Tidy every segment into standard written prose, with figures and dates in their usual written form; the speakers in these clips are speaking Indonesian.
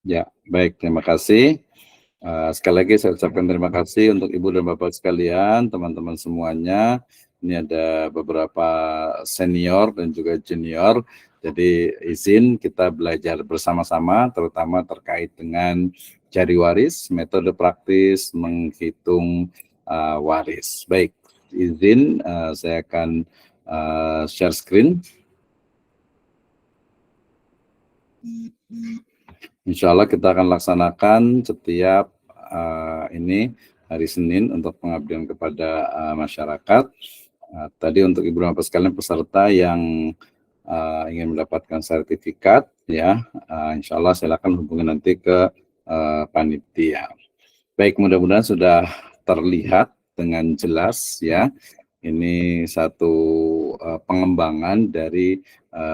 Ya, baik, terima kasih. Sekali lagi saya ucapkan terima kasih untuk Ibu dan Bapak sekalian, teman-teman semuanya. Ini ada beberapa senior dan juga junior. Jadi izin kita belajar bersama-sama, terutama terkait dengan jari waris, metode praktis menghitung waris. Baik, izin saya akan share screen. Insya Allah kita akan laksanakan setiap ini hari Senin untuk pengabdian kepada masyarakat. Tadi untuk Ibu dan Bapak sekalian peserta yang ingin mendapatkan sertifikat, ya, Insya Allah silakan hubungi nanti ke panitia. Baik, mudah-mudahan sudah terlihat dengan jelas, ya. Ini satu pengembangan dari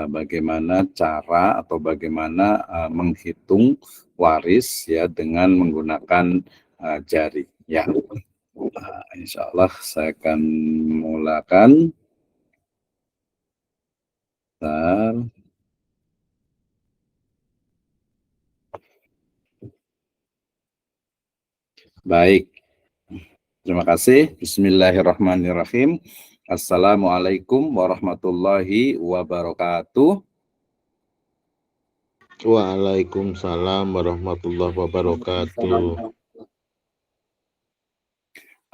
bagaimana cara atau bagaimana menghitung waris, ya, dengan menggunakan jari, ya. Insya Allah saya akan mulakan. Baik, terima kasih. Bismillahirrahmanirrahim. Assalamualaikum warahmatullahi wabarakatuh. Waalaikumsalam warahmatullahi wabarakatuh.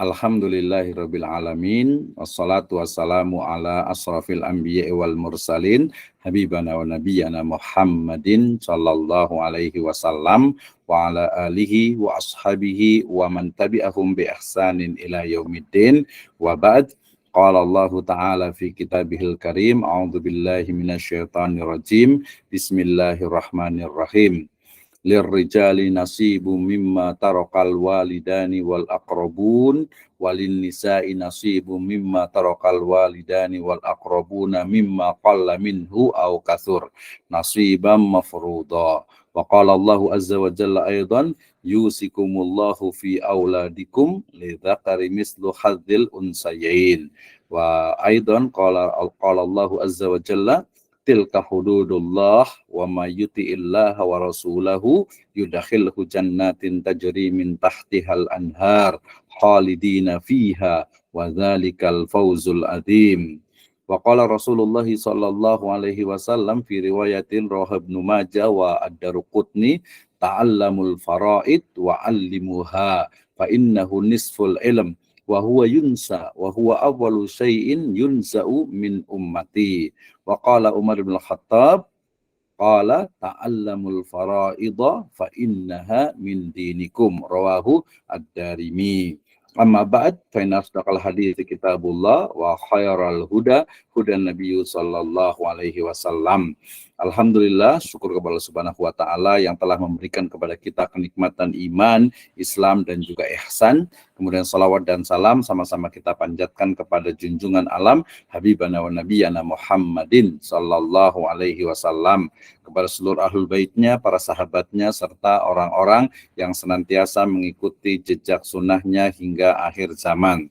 Alhamdulillahirabbil alamin, wassalatu wassalamu ala asrafil anbiya'i wal mursalin, habibana wa nabiyyana Muhammadin sallallahu alaihi wasallam wa ala alihi wa ashabihi wa man tabi'ahum bi ihsanin ila yaumiddin. Wa ba'd. Qala Allah Ta'ala fi kitabihil karim, a'udzu billahi minasyaitonir rajim. Bismillahirrahmanirrahim. Lirrijali nasibu mimma tarakal walidani wal aqrabun walin nisa'i nasibu mimma tarakal walidani wal aqrabuna mimma qalla minhu aw kathur nasiban mafruḍa. Wa qala Allahu azza wa jalla aidan yusikumullahu fi auladikum lidzakari mislu hadzil unsayain. Wa aidan qala Allahu azza wa jalla tilka hududullah wa may yuti'illaha wa rasulahu yudakhilhu jannatin tajri min tahtihal anhar khalidina fiha wa dzalikal fawzul adzim. Wa qala Rasulullah sallallahu alaihi wasallam fi riwayatin rawah Ibnu Majah wa Ad-Daruqutni ta'allamul faraid wa 'allimuha fa innahu nisful ilm wa huwa yunsa wa huwa awwalu syai'in yunsa'u min ummati. Wa qala Umar bin Khattab qala ta'allamul fara'idha fa innaha min dinikum, rawahu Ad-Darimi. Amma ba'd, fa inna asdaqal hadithi kitabullah wa khairal huda hudan nabiyyu sallallahu alaihi wasallam. Alhamdulillah, syukur kepada Allah Subhanahu wa taala yang telah memberikan kepada kita kenikmatan iman, Islam dan juga ihsan. Kemudian salawat dan salam sama-sama kita panjatkan kepada junjungan alam habibana wa nabiyana Muhammadin sallallahu alaihi wasallam, kepada seluruh ahlul baitnya, para sahabatnya, serta orang-orang yang senantiasa mengikuti jejak sunnahnya hingga akhir zaman.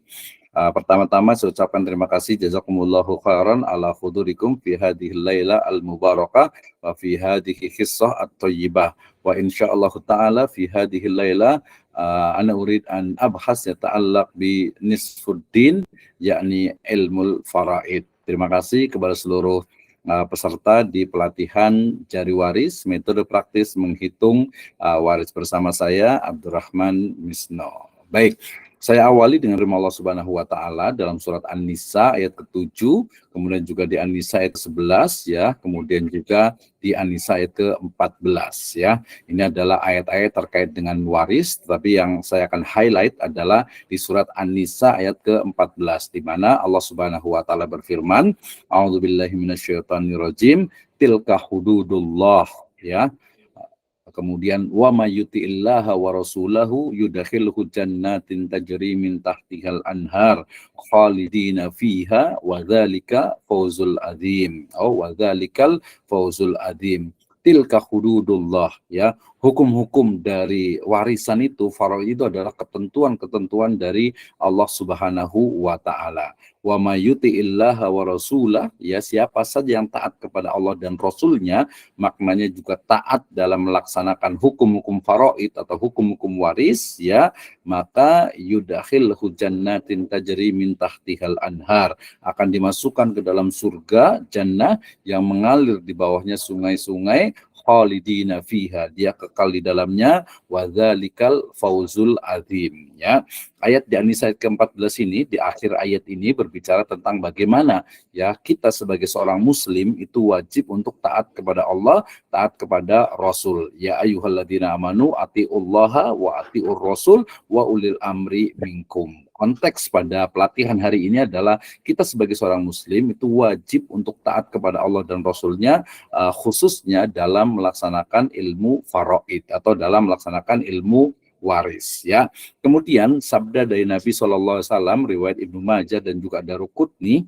Pertama-tama saya ucapkan terima kasih jazakumullahu khairan ala khudurikum fi hadhihi laila al-mubarakah wa fi hadhihi qissah at-thayyibah wa insyaallah taala fi hadhihi laila ana urid an abhas yata'allaq bi nisfuddin yakni ilmul faraid. Terima kasih kepada seluruh peserta di pelatihan jari waris, metode praktis menghitung waris bersama saya Abdurrahman Misno. Baik, saya awali dengan firman Allah Subhanahu wa taala dalam surat An-Nisa ayat ke-7, kemudian juga di An-Nisa ayat ke-11 ya, kemudian juga di An-Nisa ayat ke-14 ya. Ini adalah ayat-ayat terkait dengan waris, tetapi yang saya akan highlight adalah di surat An-Nisa ayat ke-14 di mana Allah Subhanahu wa taala berfirman, a'udzubillahi minasyaitonirrajim, tilka hududullah ya. Kemudian wa may yuti'illaha wa rasulahu yudakhilhu jannatin tajri min tahtihal anhar khalidina fiha wa dzalika fawzul adzim. Wa dzalikal fawzul adzim. Tilka hududullah ya. hukum-hukum dari warisan itu, faraid itu adalah ketentuan-ketentuan dari Allah Subhanahu wa taala. Wa may yuti'illaha wa rasulah, ya siapa saja yang taat kepada Allah dan Rasulnya, maknanya juga taat dalam melaksanakan hukum-hukum faraid atau hukum-hukum waris, ya, maka yudakhilhu jannatin tajri min tahtihal anhar, akan dimasukkan ke dalam surga jannah yang mengalir di bawahnya sungai-sungai, khalidina fiha, dia kekal di dalamnya, wadzalikal fauzul azim, ya. Ayat di An-Nisa ayat ke-14 ini, di akhir ayat ini berbicara tentang bagaimana ya kita sebagai seorang muslim itu wajib untuk taat kepada Allah, taat kepada Rasul. Ya ayyuhalladzina amanu atiullaha wa atiur rasul wa ulil amri minkum. Konteks pada pelatihan hari ini adalah kita sebagai seorang muslim itu wajib untuk taat kepada Allah dan Rasulnya, khususnya dalam melaksanakan ilmu faraid atau dalam melaksanakan ilmu waris, ya. Kemudian sabda dari Nabi SAW riwayat Ibnu Majah dan juga Daruqutni,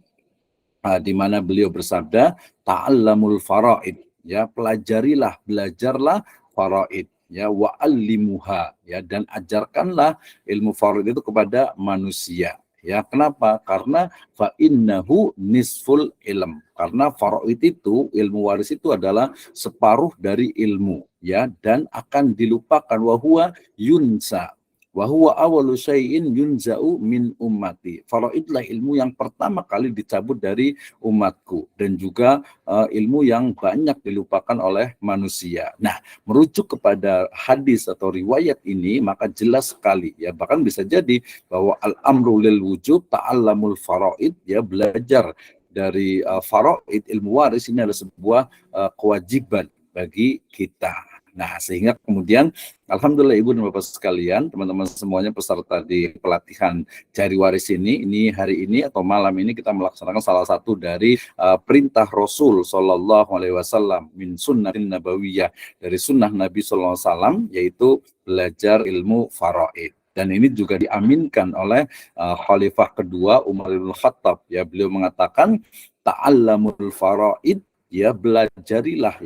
di mana beliau bersabda, ta'allamul faraid, ya, pelajarilah, belajarlah faraid, ya, wa'allimuha, ya, dan ajarkanlah ilmu faraid itu kepada manusia. Ya, kenapa? Karena fa innahu nisful ilm. Karena faraid itu, ilmu waris itu adalah separuh dari ilmu, ya, dan akan dilupakan, wa huwa yunsa. Wa huwa awwalu syai'in yunza'u min ummati. Faraidlah ilmu yang pertama kali dicabut dari umatku, dan juga ilmu yang banyak dilupakan oleh manusia. Nah, merujuk kepada hadis atau riwayat ini, maka jelas sekali, ya, bahkan bisa jadi bahwa al-amru lil wujub ta'allamul faraid, ya, belajar dari faraid, ilmu waris ini adalah sebuah kewajiban bagi kita. Nah, sehingga kemudian alhamdulillah Ibu dan Bapak sekalian, teman-teman semuanya peserta di pelatihan Jari Waris ini hari ini atau malam ini kita melaksanakan salah satu dari perintah Rasul Shallallahu Alaihi Wasallam min sunnatin nabawiyah, dari sunnah Nabi Sallallahu Alaihi Wasallam, yaitu belajar ilmu faraid. Dan ini juga diaminkan oleh Khalifah kedua Umar bin Khattab, ya, beliau mengatakan ta'allamul faraid, ya, belajarlah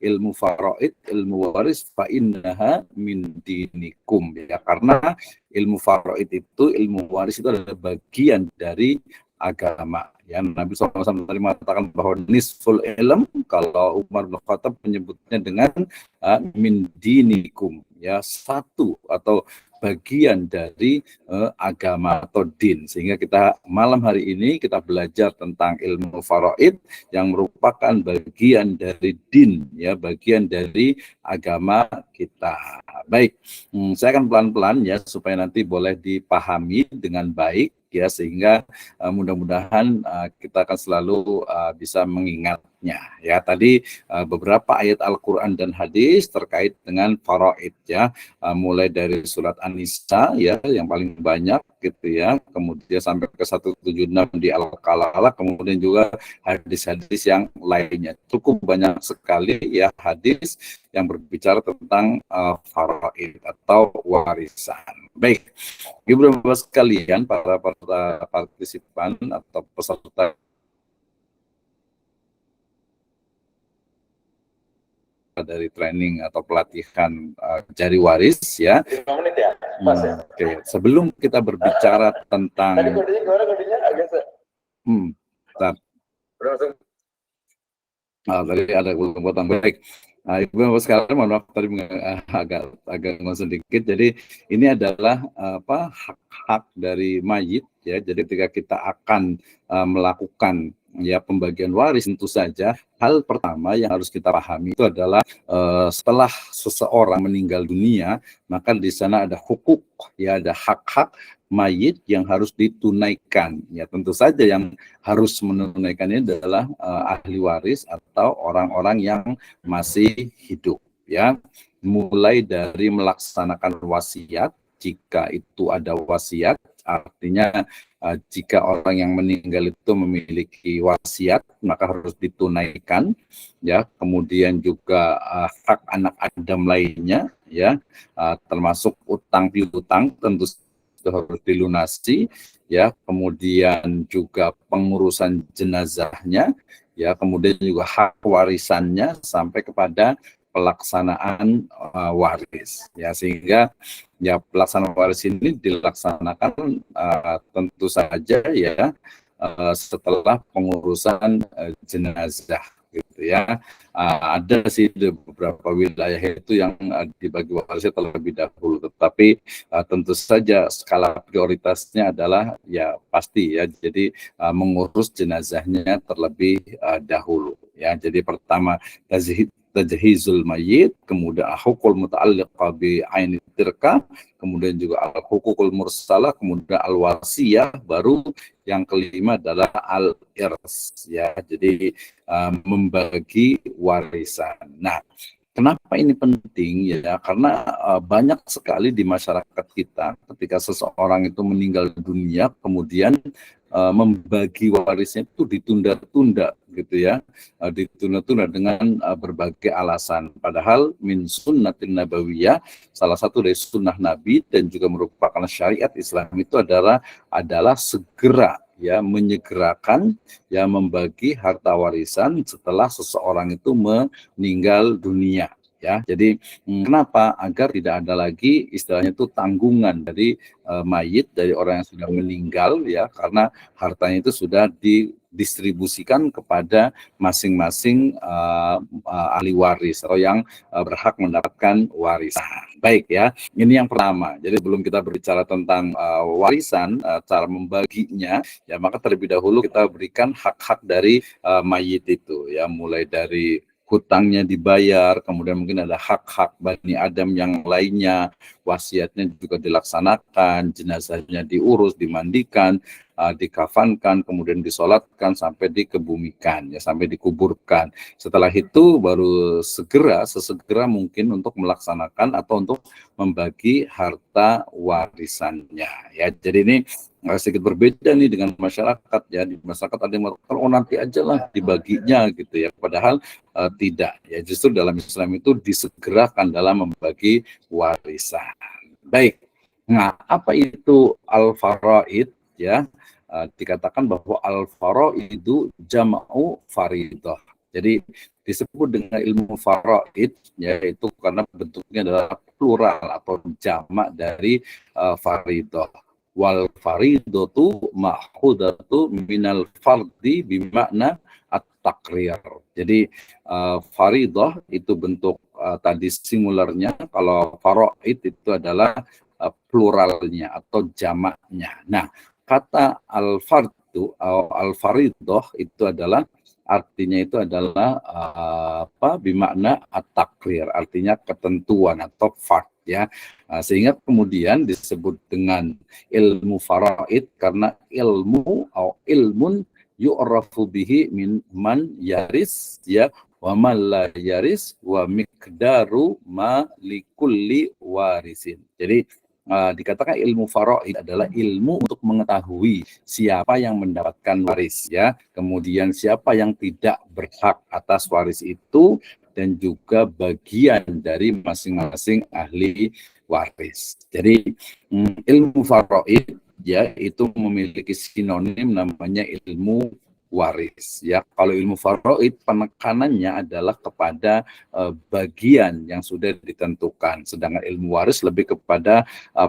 ilmu faraid, ilmu waris, fa innaha min dinikum, ya, karena ilmu faraid itu, ilmu waris itu adalah bagian dari agama. Ya, Nabi SAW tadi mengatakan bahwa nisful ilm, kalau Umar bin Khattab menyebutnya dengan min dinikum, ya, satu atau bagian dari agama atau din. Sehingga kita malam hari ini kita belajar tentang ilmu faraid yang merupakan bagian dari din, ya, bagian dari agama kita. Baik, saya akan pelan-pelan, ya, supaya nanti boleh dipahami dengan baik, ya, sehingga mudah-mudahan kita akan selalu bisa mengingatnya. Ya, tadi beberapa ayat Al-Quran dan hadis terkait dengan faraid, ya, mulai dari surat An-Nisa, ya, yang paling banyak gitu, ya, kemudian sampai ke 176 di Al-Qalala, kemudian juga hadis-hadis yang lainnya. Cukup banyak sekali, ya, hadis yang berbicara tentang faraid atau warisan. Baik, Ibu dan Bapak sekalian, para partisipan atau peserta dari training atau pelatihan Jari Waris, ya. 5 menit ya? Pas ya? Oke, sebelum kita berbicara tentang Tadi kodenya agak bentar. Tadi ada potong. Baik. Ibu Bapak sekalian, mohon maaf tadi agak ngomong sedikit. Jadi ini adalah hak-hak dari mayit, ya. Jadi ketika kita akan melakukan, ya, pembagian waris, tentu saja hal pertama yang harus kita pahami itu adalah setelah seseorang meninggal dunia, maka di sana ada hukuk, ya, ada hak-hak mayit yang harus ditunaikan. Ya, tentu saja yang harus menunaikannya adalah ahli waris atau orang-orang yang masih hidup, ya. Mulai dari melaksanakan wasiat, jika itu ada wasiat, artinya jika orang yang meninggal itu memiliki wasiat, maka harus ditunaikan, ya. Kemudian juga hak anak Adam lainnya, ya, termasuk utang piutang tentu itu harus dilunasi, ya. Kemudian juga pengurusan jenazahnya, ya. Kemudian juga hak warisannya sampai kepada pelaksanaan waris, ya, sehingga ya pelaksanaan waris ini dilaksanakan tentu saja ya setelah pengurusan jenazah gitu ya. Ada sih di beberapa wilayah itu yang dibagi warisnya terlebih dahulu, tetapi tentu saja skala prioritasnya adalah ya pasti ya, jadi mengurus jenazahnya terlebih dahulu ya. Jadi pertama tajhizul mayyit, kemudian hukul muta'alliqa bi aini tirka, kemudian juga al-hukukul mursalah, kemudian al-wasiyah, baru yang kelima adalah al-irs ya. Jadi membagi warisan. Nah, kenapa ini penting ya? Karena banyak sekali di masyarakat kita ketika seseorang itu meninggal dunia, kemudian membagi warisnya itu ditunda-tunda gitu ya, ditunda-tunda dengan berbagai alasan. Padahal min sunnatin nabawiyah, salah satu dari sunnah Nabi dan juga merupakan syariat Islam itu adalah segera ya, menyegerakan ya, membagi harta warisan setelah seseorang itu meninggal dunia. Ya, jadi kenapa? Agar tidak ada lagi istilahnya itu tanggungan dari mayit, dari orang yang sudah meninggal ya, karena hartanya itu sudah didistribusikan kepada masing-masing ahli waris atau yang berhak mendapatkan warisan. Baik ya, ini yang pertama. Jadi sebelum kita berbicara tentang warisan, cara membaginya, ya maka terlebih dahulu kita berikan hak-hak dari mayit itu ya, mulai dari hutangnya dibayar, kemudian mungkin ada hak-hak Bani Adam yang lainnya, wasiatnya juga dilaksanakan, jenazahnya diurus, dimandikan, dikafankan, kemudian disolatkan sampai dikebumikan, ya, sampai dikuburkan. Setelah itu baru sesegera mungkin untuk melaksanakan atau untuk membagi harta warisannya. Ya, jadi ini sedikit berbeda nih dengan masyarakat ya. Di masyarakat ada yang mengatakan oh nanti aja lah dibaginya gitu ya. Padahal tidak ya, justru dalam Islam itu disegerakan dalam membagi warisan. Baik. Nah, apa itu al-faraid ya? Dikatakan bahwa al-faraid itu jama'u faridah. Jadi disebut dengan ilmu faraid yaitu karena bentuknya adalah plural atau jamak dari faridah. Wal faridatu ma'khudatu minal fardi bimakna at-taqrir. Jadi faridah itu bentuk tadi singularnya, kalau faraid itu adalah pluralnya atau jamaknya. Nah, kata al-fardu atau al-faridah itu adalah artinya itu adalah bimakna at-taqrir, artinya ketentuan atau fard ya. Sehingga kemudian disebut dengan ilmu faraid karena ilmu atau ilmun yu'rafu bihi min man yaris ya, wa man la yaris, wa miqdaru ma likulli warisin. Jadi dikatakan ilmu faraid adalah ilmu untuk mengetahui siapa yang mendapatkan waris ya, kemudian siapa yang tidak berhak atas waris itu, dan juga bagian dari masing-masing ahli waris. Jadi ilmu faraid ya itu memiliki sinonim namanya ilmu waris ya. Kalau ilmu faraid penekanannya adalah kepada bagian yang sudah ditentukan, sedangkan ilmu waris lebih kepada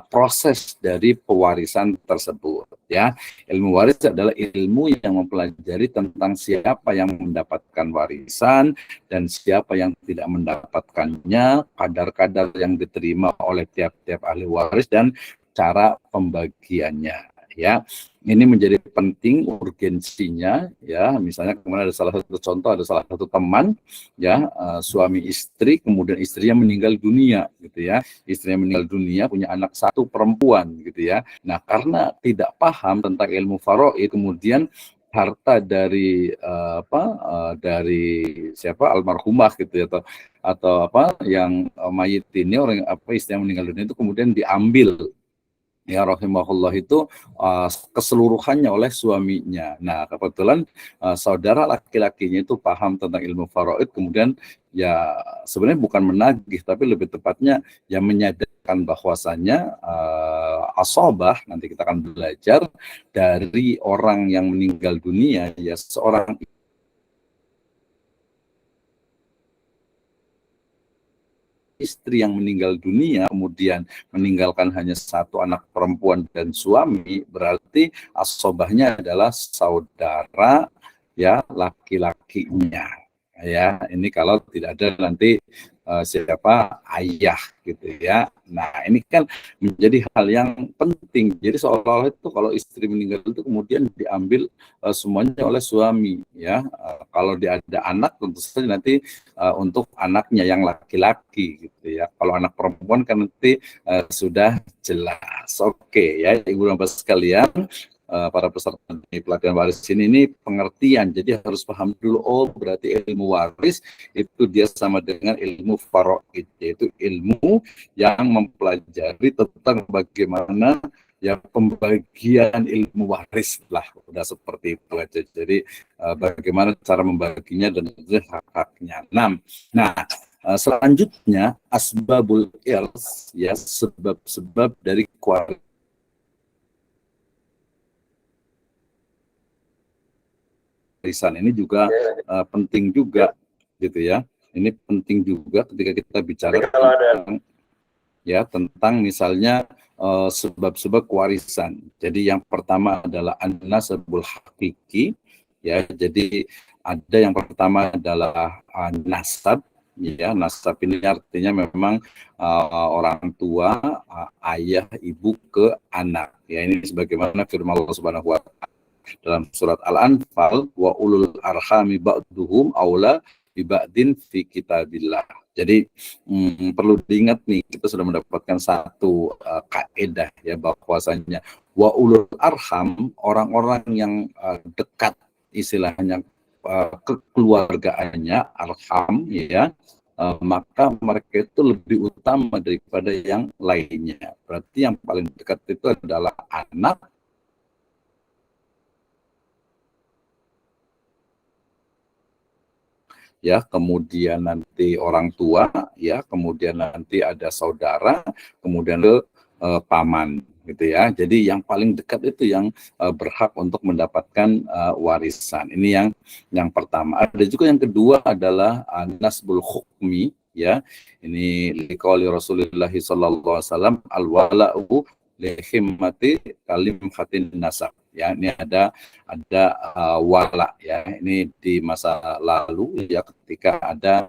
proses dari pewarisan tersebut ya. Ilmu waris adalah ilmu yang mempelajari tentang siapa yang mendapatkan warisan dan siapa yang tidak mendapatkannya, kadar-kadar yang diterima oleh tiap-tiap ahli waris dan cara pembagiannya ya. Ini menjadi penting urgensinya ya. Misalnya kemarin ada salah satu contoh, ada salah satu teman ya, suami istri, kemudian istrinya meninggal dunia gitu ya. Istrinya meninggal dunia, punya anak satu perempuan gitu ya. Nah, karena tidak paham tentang ilmu faraid, kemudian harta dari dari siapa almarhumah gitu ya, atau yang mayit ini, orang istri yang meninggal dunia itu kemudian diambil ya rahimahullah itu keseluruhannya oleh suaminya. Nah, kebetulan saudara laki-lakinya itu paham tentang ilmu faraid, kemudian ya sebenarnya bukan menagih tapi lebih tepatnya ya menyadarkan bahwasanya asabah, nanti kita akan belajar dari orang yang meninggal dunia ya, seorang istri yang meninggal dunia kemudian meninggalkan hanya satu anak perempuan dan suami, berarti asobahnya adalah saudara ya laki-lakinya. Ya, ini kalau tidak ada nanti siapa ayah gitu ya. Nah, ini kan menjadi hal yang penting. Jadi seolah-olah itu kalau istri meninggal itu kemudian diambil semuanya oleh suami ya. Kalau dia ada anak tentu saja nanti untuk anaknya yang laki-laki gitu ya. Kalau anak perempuan kan nanti sudah jelas. Oke ya, Ibu dan Bapak sekalian, para peserta di pelatihan waris ini pengertian. Jadi harus paham dulu, oh berarti ilmu waris itu dia sama dengan ilmu faraid, yaitu ilmu yang mempelajari tentang bagaimana ya pembagian ilmu waris lah, udah seperti itu aja. Jadi bagaimana cara membaginya dan juga hak-haknya. Nah, selanjutnya asbabul irs, ya sebab-sebab dari kualitas warisan ini juga penting juga gitu ya. Ini penting juga ketika kita bicara tentang misalnya sebab-sebab warisan. Jadi yang pertama adalah an-nasabul hakiki ya. Jadi ada yang pertama adalah nasab ya. Nasab ini artinya memang orang tua, ayah, ibu ke anak. Ya, ini sebagaimana firman Allah Subhanahu wa taala dalam surat Al-Anfal, wa ulul arhami ba'duhum aula bi ba'din fi kitabillah. Jadi perlu diingat nih, kita sudah mendapatkan satu kaidah ya, bahwasanya wa ulul arham, orang-orang yang dekat istilahnya kekeluargaannya, arham ya, maka mereka itu lebih utama daripada yang lainnya. Berarti yang paling dekat itu adalah anak, ya, kemudian nanti orang tua, ya, kemudian nanti ada saudara, kemudian ke paman, gitu ya. Jadi yang paling dekat itu yang berhak untuk mendapatkan warisan. Ini yang pertama. Ada juga yang kedua adalah nasbul hukmi, ya. Ini liqauli Rasulullah sallallahu alaihi wasallam al-wala'u lihimmati kalim khatin nasab. Ya, ini ada wala ya, ini di masa lalu ya, ketika ada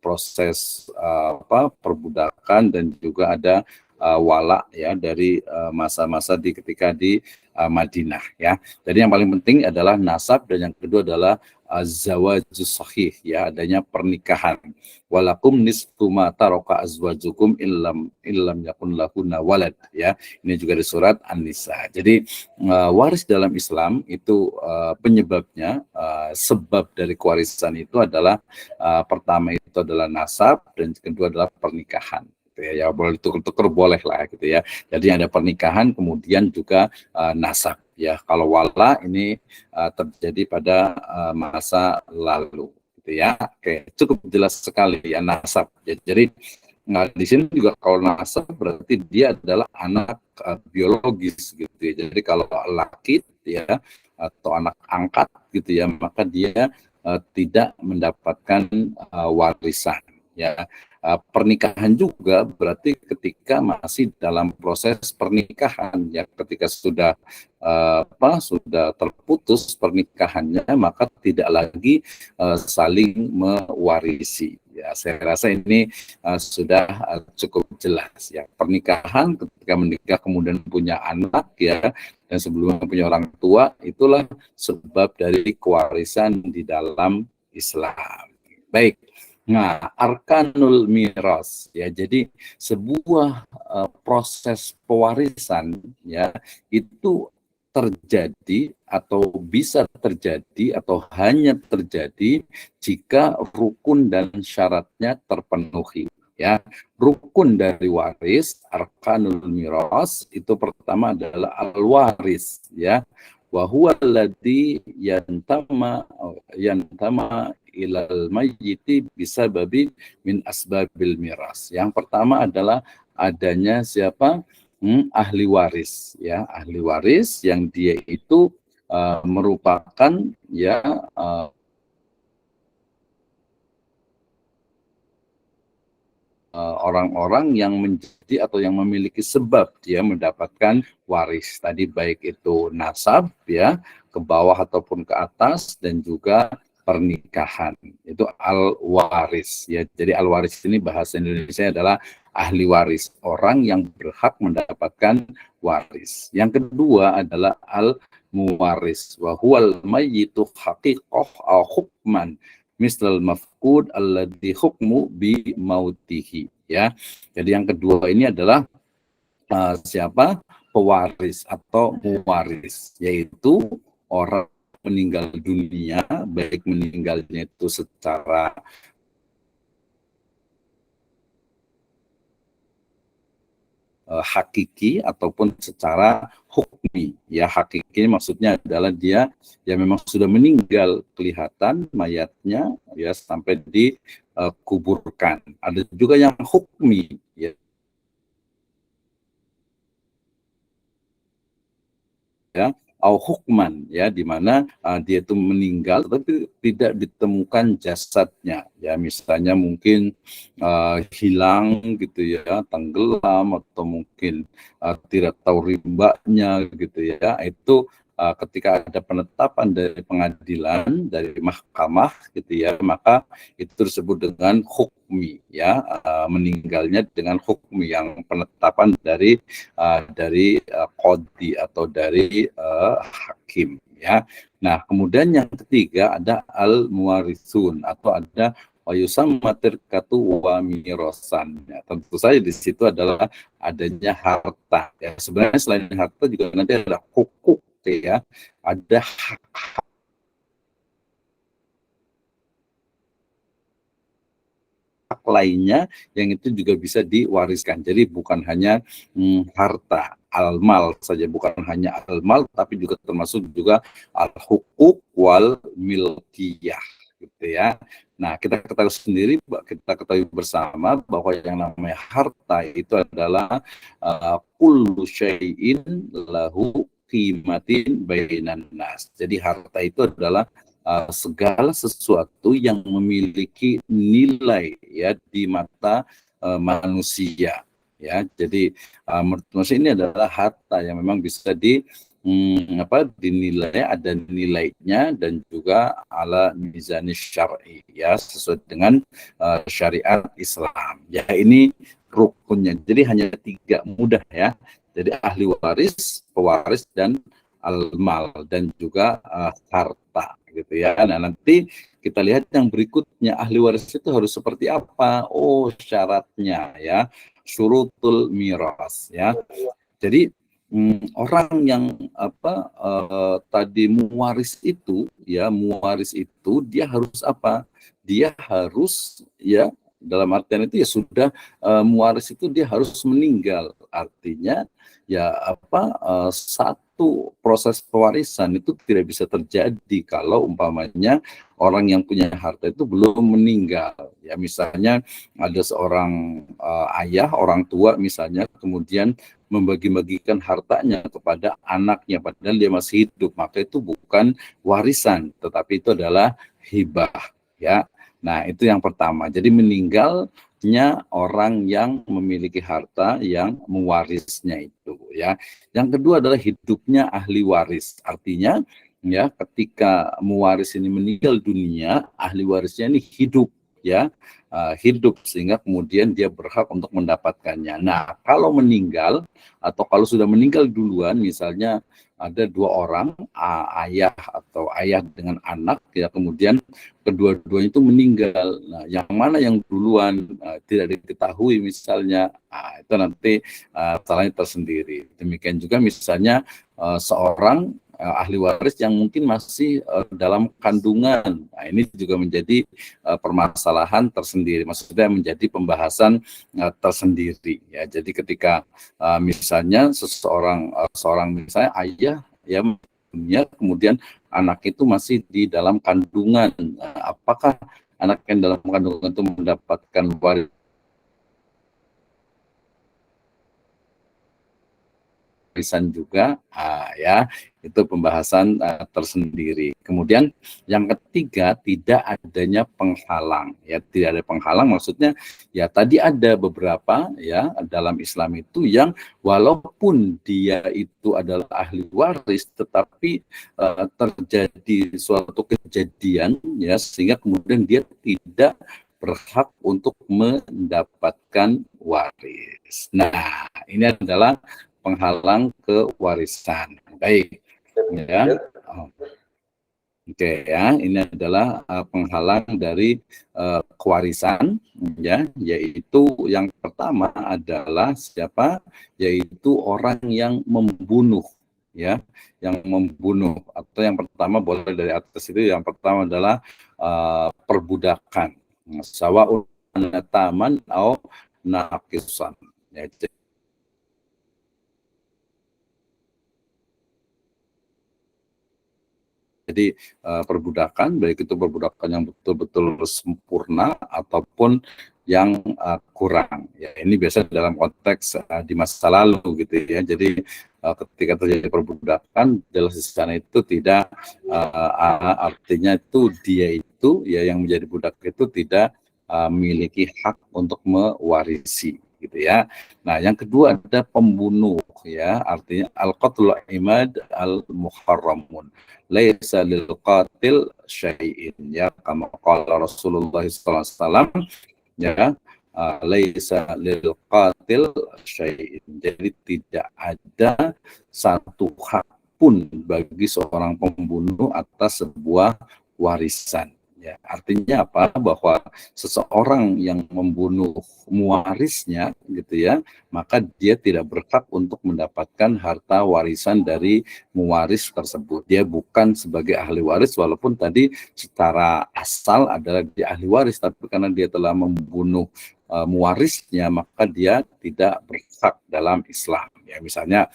proses perbudakan dan juga ada wala ya dari masa-masa ketika di Madinah ya. Jadi yang paling penting adalah nasab dan yang kedua adalah zawajus sahih ya, adanya pernikahan. Walakum nisfu ma taraka azwajukum illam yakun lahunna walad ya. Ini juga di surat An-Nisa. Jadi waris dalam Islam itu penyebabnya, sebab dari kewarisan itu adalah pertama itu adalah nasab dan kedua adalah pernikahan. Ya, boleh tuker-tuker boleh lah gitu ya. Jadi ada pernikahan kemudian juga nasab ya. Kalau wala ini terjadi pada masa lalu gitu ya. Oke, cukup jelas sekali ya nasab. Jadi di sini juga kalau nasab berarti dia adalah anak biologis gitu ya. Jadi kalau laki ya atau anak angkat gitu ya, maka dia tidak mendapatkan warisan ya. Pernikahan juga berarti ketika masih dalam proses pernikahan ya, ketika sudah sudah terputus pernikahannya maka tidak lagi saling mewarisi ya. Saya rasa ini sudah cukup jelas ya. Pernikahan ketika menikah kemudian punya anak ya, dan sebelumnya punya orang tua, itulah sebab dari kewarisan di dalam Islam. Baik. Nah, arkanul miras ya, jadi sebuah proses pewarisan ya itu terjadi atau bisa terjadi atau hanya terjadi jika rukun dan syaratnya terpenuhi ya. Rukun dari waris, arkanul miras, itu pertama adalah al-waris ya. Wa huwa alladhi yantama ilal mayyiti bisababi min asbabil miras. Yang pertama adalah adanya siapa? Ahli waris ya, ahli waris yang dia itu merupakan ya uh, orang-orang yang menjadi atau yang memiliki sebab dia mendapatkan waris tadi, baik itu nasab ya ke bawah ataupun ke atas, dan juga pernikahan, itu al-waris ya. Jadi al-waris ini bahasa Indonesia adalah ahli waris, orang yang berhak mendapatkan waris. Yang kedua adalah al-muwaris, wa huwal mayyitu haqiqah au hukman mislal mafqud alladhi hukmu bi mautihi ya. Jadi yang kedua ini adalah siapa? Pewaris atau muwaris, yaitu orang meninggal dunia, baik meninggalnya itu secara hakiki ataupun secara hukmi ya. Hakiki maksudnya adalah dia ya memang sudah meninggal, kelihatan mayatnya ya sampai dikuburkan. Ada juga yang hukmi ya, au hukman ya, di mana dia itu meninggal tapi tidak ditemukan jasadnya ya, misalnya mungkin hilang gitu ya, tenggelam, atau mungkin tidak tahu rimbanya gitu ya. Itu ketika ada penetapan dari pengadilan, dari mahkamah gitu ya, maka itu disebut dengan hukmi ya, meninggalnya dengan hukmi, yang penetapan dari qadhi atau dari hakim ya. Nah, kemudian yang ketiga ada al-muwarisun, atau ada wayusamma tirkatu wa mirosan. Ya, tentu saja di situ adalah adanya harta. Ya, sebenarnya selain harta juga nanti ada hukuk ya, ada hak lainnya yang itu juga bisa diwariskan. Jadi bukan hanya harta al-mal saja, bukan hanya al-mal, tapi juga termasuk juga al-hukuk wal milkiyah gitu ya. Nah, kita ketahui sendiri, kita ketahui bersama bahwa yang namanya harta itu adalah kullu syai'in lahu qimatin bainan nas. Jadi harta itu adalah segala sesuatu yang memiliki nilai ya di mata manusia ya. Jadi menurut manusia ini adalah harta yang memang bisa dinilai, ada nilainya, dan juga ala mizani syar'i ya, sesuai dengan syariat Islam ya. Ini rukunnya, jadi hanya 3, mudah ya. Jadi ahli waris, pewaris, dan al-mal, dan juga harta gitu ya. Nah, nanti kita lihat yang berikutnya, ahli waris itu harus seperti apa? Oh, syaratnya ya, syurutul miras ya. Jadi orang yang tadi muwaris itu ya, muwaris itu dia harus apa? Dia harus ya, dalam artian itu ya sudah muwaris itu dia harus meninggal. Artinya ya satu proses pewarisan itu tidak bisa terjadi kalau umpamanya orang yang punya harta itu belum meninggal ya. Misalnya ada seorang ayah, orang tua misalnya, kemudian membagi-bagikan hartanya kepada anaknya padahal dia masih hidup, maka itu bukan warisan, tetapi itu adalah hibah ya. Nah, itu yang pertama. Jadi meninggalnya orang yang memiliki harta yang mewarisnya itu ya. Yang kedua adalah hidupnya ahli waris. Artinya ya, ketika mewaris ini meninggal dunia, ahli warisnya ini hidup ya, hidup sehingga kemudian dia berhak untuk mendapatkannya. Nah, kalau meninggal atau kalau sudah meninggal duluan, misalnya ada 2 orang, ayah atau ayah dengan anak ya, kemudian kedua-duanya itu meninggal. Nah, yang mana yang duluan tidak diketahui misalnya, itu nanti salahnya tersendiri. Demikian juga misalnya seorang ahli waris yang mungkin masih dalam kandungan. Nah, ini juga menjadi permasalahan tersendiri, maksudnya menjadi pembahasan tersendiri ya. Jadi ketika misalnya seorang misalnya ayah ya dunia, kemudian anak itu masih di dalam kandungan, apakah anak yang dalam kandungan itu mendapatkan warisan juga, ya itu pembahasan tersendiri. Kemudian yang ketiga, tidak adanya penghalang. Ya, tidak ada penghalang maksudnya ya tadi ada beberapa ya dalam Islam itu yang walaupun dia itu adalah ahli waris, tetapi terjadi suatu kejadian ya sehingga kemudian dia tidak berhak untuk mendapatkan waris. Nah, ini adalah penghalang kewarisan. Baik, ya. Oke ya, ini adalah penghalang dari kewarisan, ya, yaitu yang pertama adalah siapa? Yaitu orang yang membunuh, ya, yang membunuh. Atau yang pertama boleh dari atas itu, yang pertama adalah perbudakan. Sawa'un taman atau naqisan. Ya, jadi perbudakan, baik itu perbudakan yang betul-betul sempurna ataupun yang kurang. Ya, ini biasa dalam konteks di masa lalu gitu ya. Jadi ketika terjadi perbudakan, jelas di sana itu tidak artinya itu dia itu ya yang menjadi budak itu tidak memiliki hak untuk mewarisi gitu ya. Nah, yang kedua ada pembunuh ya, artinya al-qatlul imad al-muharramun. Laisa lil qatil syai'in ya, kama qala Rasulullah sallallahu alaihi wasallam ya, laisa lil qatil syai'in. Jadi tidak ada satu hak pun bagi seorang pembunuh atas sebuah warisan. Ya, artinya apa? Bahwa seseorang yang membunuh mewarisnya, gitu ya, maka dia tidak berhak untuk mendapatkan harta warisan dari mewaris tersebut. Dia bukan sebagai ahli waris, walaupun tadi secara asal adalah dia ahli waris, tapi karena dia telah membunuh mewarisnya, maka dia tidak berhak dalam Islam. Ya, misalnya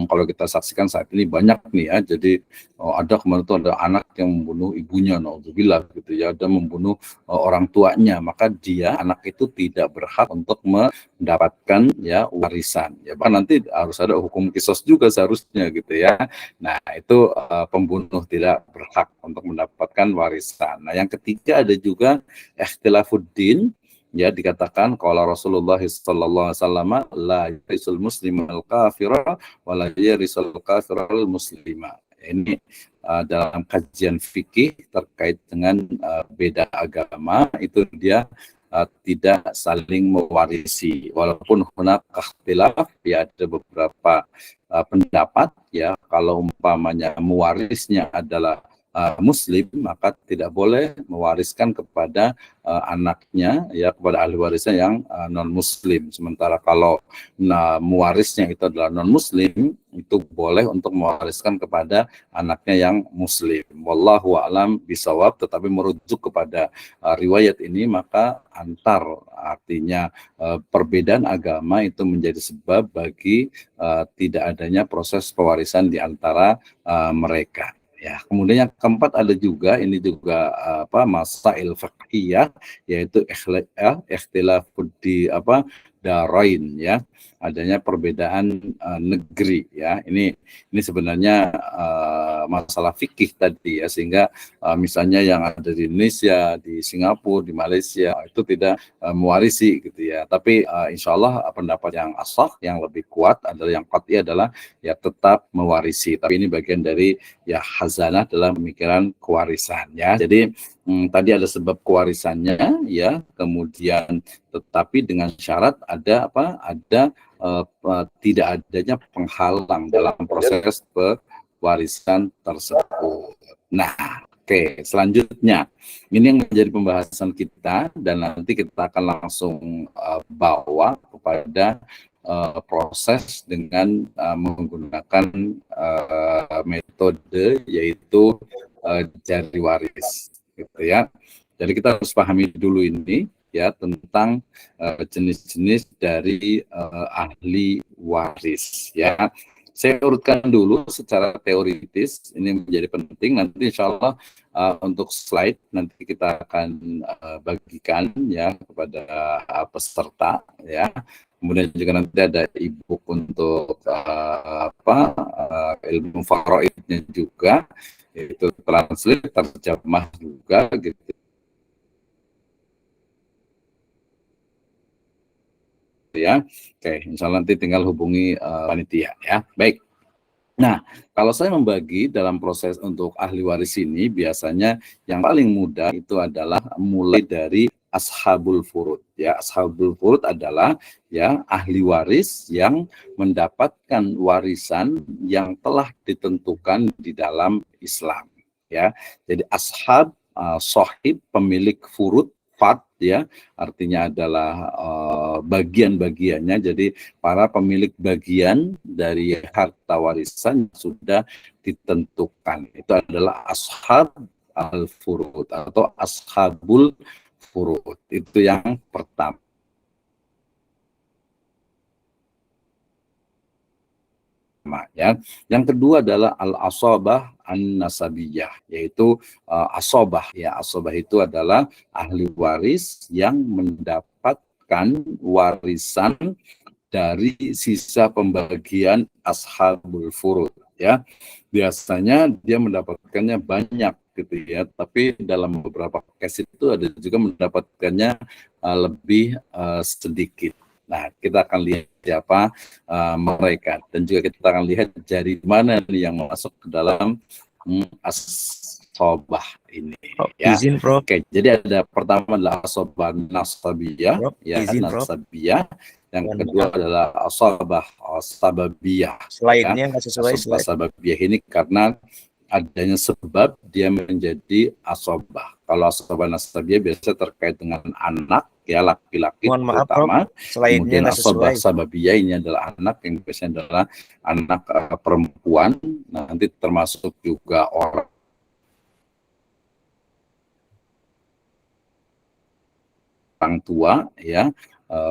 kalau kita saksikan saat ini banyak nih ya, jadi ada kemarin itu ada anak yang membunuh ibunya, naudzubillah gitu ya, ada membunuh orang tuanya, maka dia anak itu tidak berhak untuk mendapatkan ya warisan. Ya, bahkan nanti harus ada hukum kisos juga seharusnya gitu ya. Nah, itu pembunuh tidak berhak untuk mendapatkan warisan. Nah, yang ketiga ada juga ikhtilafuddin. Ya, dikatakan kalau Rasulullah sallallahu alaihi wasallam la yarisul muslim al kafira wa la yarisul kafira al muslima. Ini dalam kajian fikih terkait dengan beda agama itu dia tidak saling mewarisi, walaupun hunak ikhtilaf ya, ada beberapa pendapat ya, kalau umpamanya mewarisnya adalah Muslim, maka tidak boleh mewariskan kepada anaknya ya, kepada ahli warisnya yang non Muslim. Sementara kalau mewarisnya itu adalah non Muslim, itu boleh untuk mewariskan kepada anaknya yang Muslim. Wallahu a'lam bisawab. Tetapi merujuk kepada riwayat ini, maka artinya perbedaan agama itu menjadi sebab bagi tidak adanya proses pewarisan di antara mereka. Ya, kemudian yang keempat ada juga, ini juga masail fiqhiyah, yaitu ikhtilafud di darain ya, adanya perbedaan negeri ya. Ini sebenarnya masalah fikih tadi ya, sehingga misalnya yang ada di Indonesia, di Singapura, di Malaysia itu tidak mewarisi gitu ya. Tapi insya Allah pendapat yang ashah, yang lebih kuat adalah, yang qat'i adalah ya tetap mewarisi. Tapi ini bagian dari ya khazanah dalam pemikiran kewarisan ya. Jadi tadi ada sebab kewarisannya ya, kemudian tetapi dengan syarat ada tidak adanya penghalang dalam proses pewarisan tersebut. Nah, oke, selanjutnya ini yang menjadi pembahasan kita, dan nanti kita akan langsung bawa kepada proses dengan menggunakan metode yaitu jari waris gitu ya. Jadi kita harus pahami dulu ini ya tentang jenis-jenis dari ahli waris ya. Saya urutkan dulu secara teoritis, ini menjadi penting. Nanti insya Allah untuk slide nanti kita akan bagikan ya kepada peserta ya. Kemudian juga nanti ada e-book untuk ilmu faraidnya juga, itu translate terjemah juga gitu ya. Oke, insya Allah nanti tinggal hubungi panitia ya. Baik. Nah, kalau saya membagi dalam proses untuk ahli waris ini, biasanya yang paling mudah itu adalah mulai dari ashabul furud. Ya, ashabul furud adalah ya ahli waris yang mendapatkan warisan yang telah ditentukan di dalam Islam. Ya, jadi ashab, sahib, pemilik furud, fard, ya, artinya adalah bagian-bagiannya. Jadi para pemilik bagian dari harta warisan sudah ditentukan. Itu adalah ashab al-furud atau ashabul furud. Itu yang pertama. Ya. Yang kedua adalah al-asabah an-nasabiyah, yaitu asabah. Ya, asabah itu adalah ahli waris yang mendapatkan warisan dari sisa pembagian ashabul furud, ya. Biasanya dia mendapatkannya banyak gitu ya, tapi dalam beberapa case itu ada juga mendapatkannya lebih sedikit. Nah, kita akan lihat siapa mereka, dan juga kita akan lihat dari mana nih yang masuk ke dalam asobah ini. Ya. Izin, Prof. Oke, jadi ada pertama adalah asobah nasabiyah, Prof, ya, izin, Prof. nasabiyah. Yang Dan kedua adalah asabah sababiyah. slide-nya nggak sesuai Asabah slide. sababiyah ini karena adanya sebab dia menjadi asobah. Kalau asobah nasabiyah biasa terkait dengan anak, ya, laki-laki Mohon maaf, Prof, terutama. slide-nya Kemudian nggak asobah sesuai. sababiyah ini adalah anak yang biasanya adalah anak perempuan. Nanti termasuk juga orang tua, ya,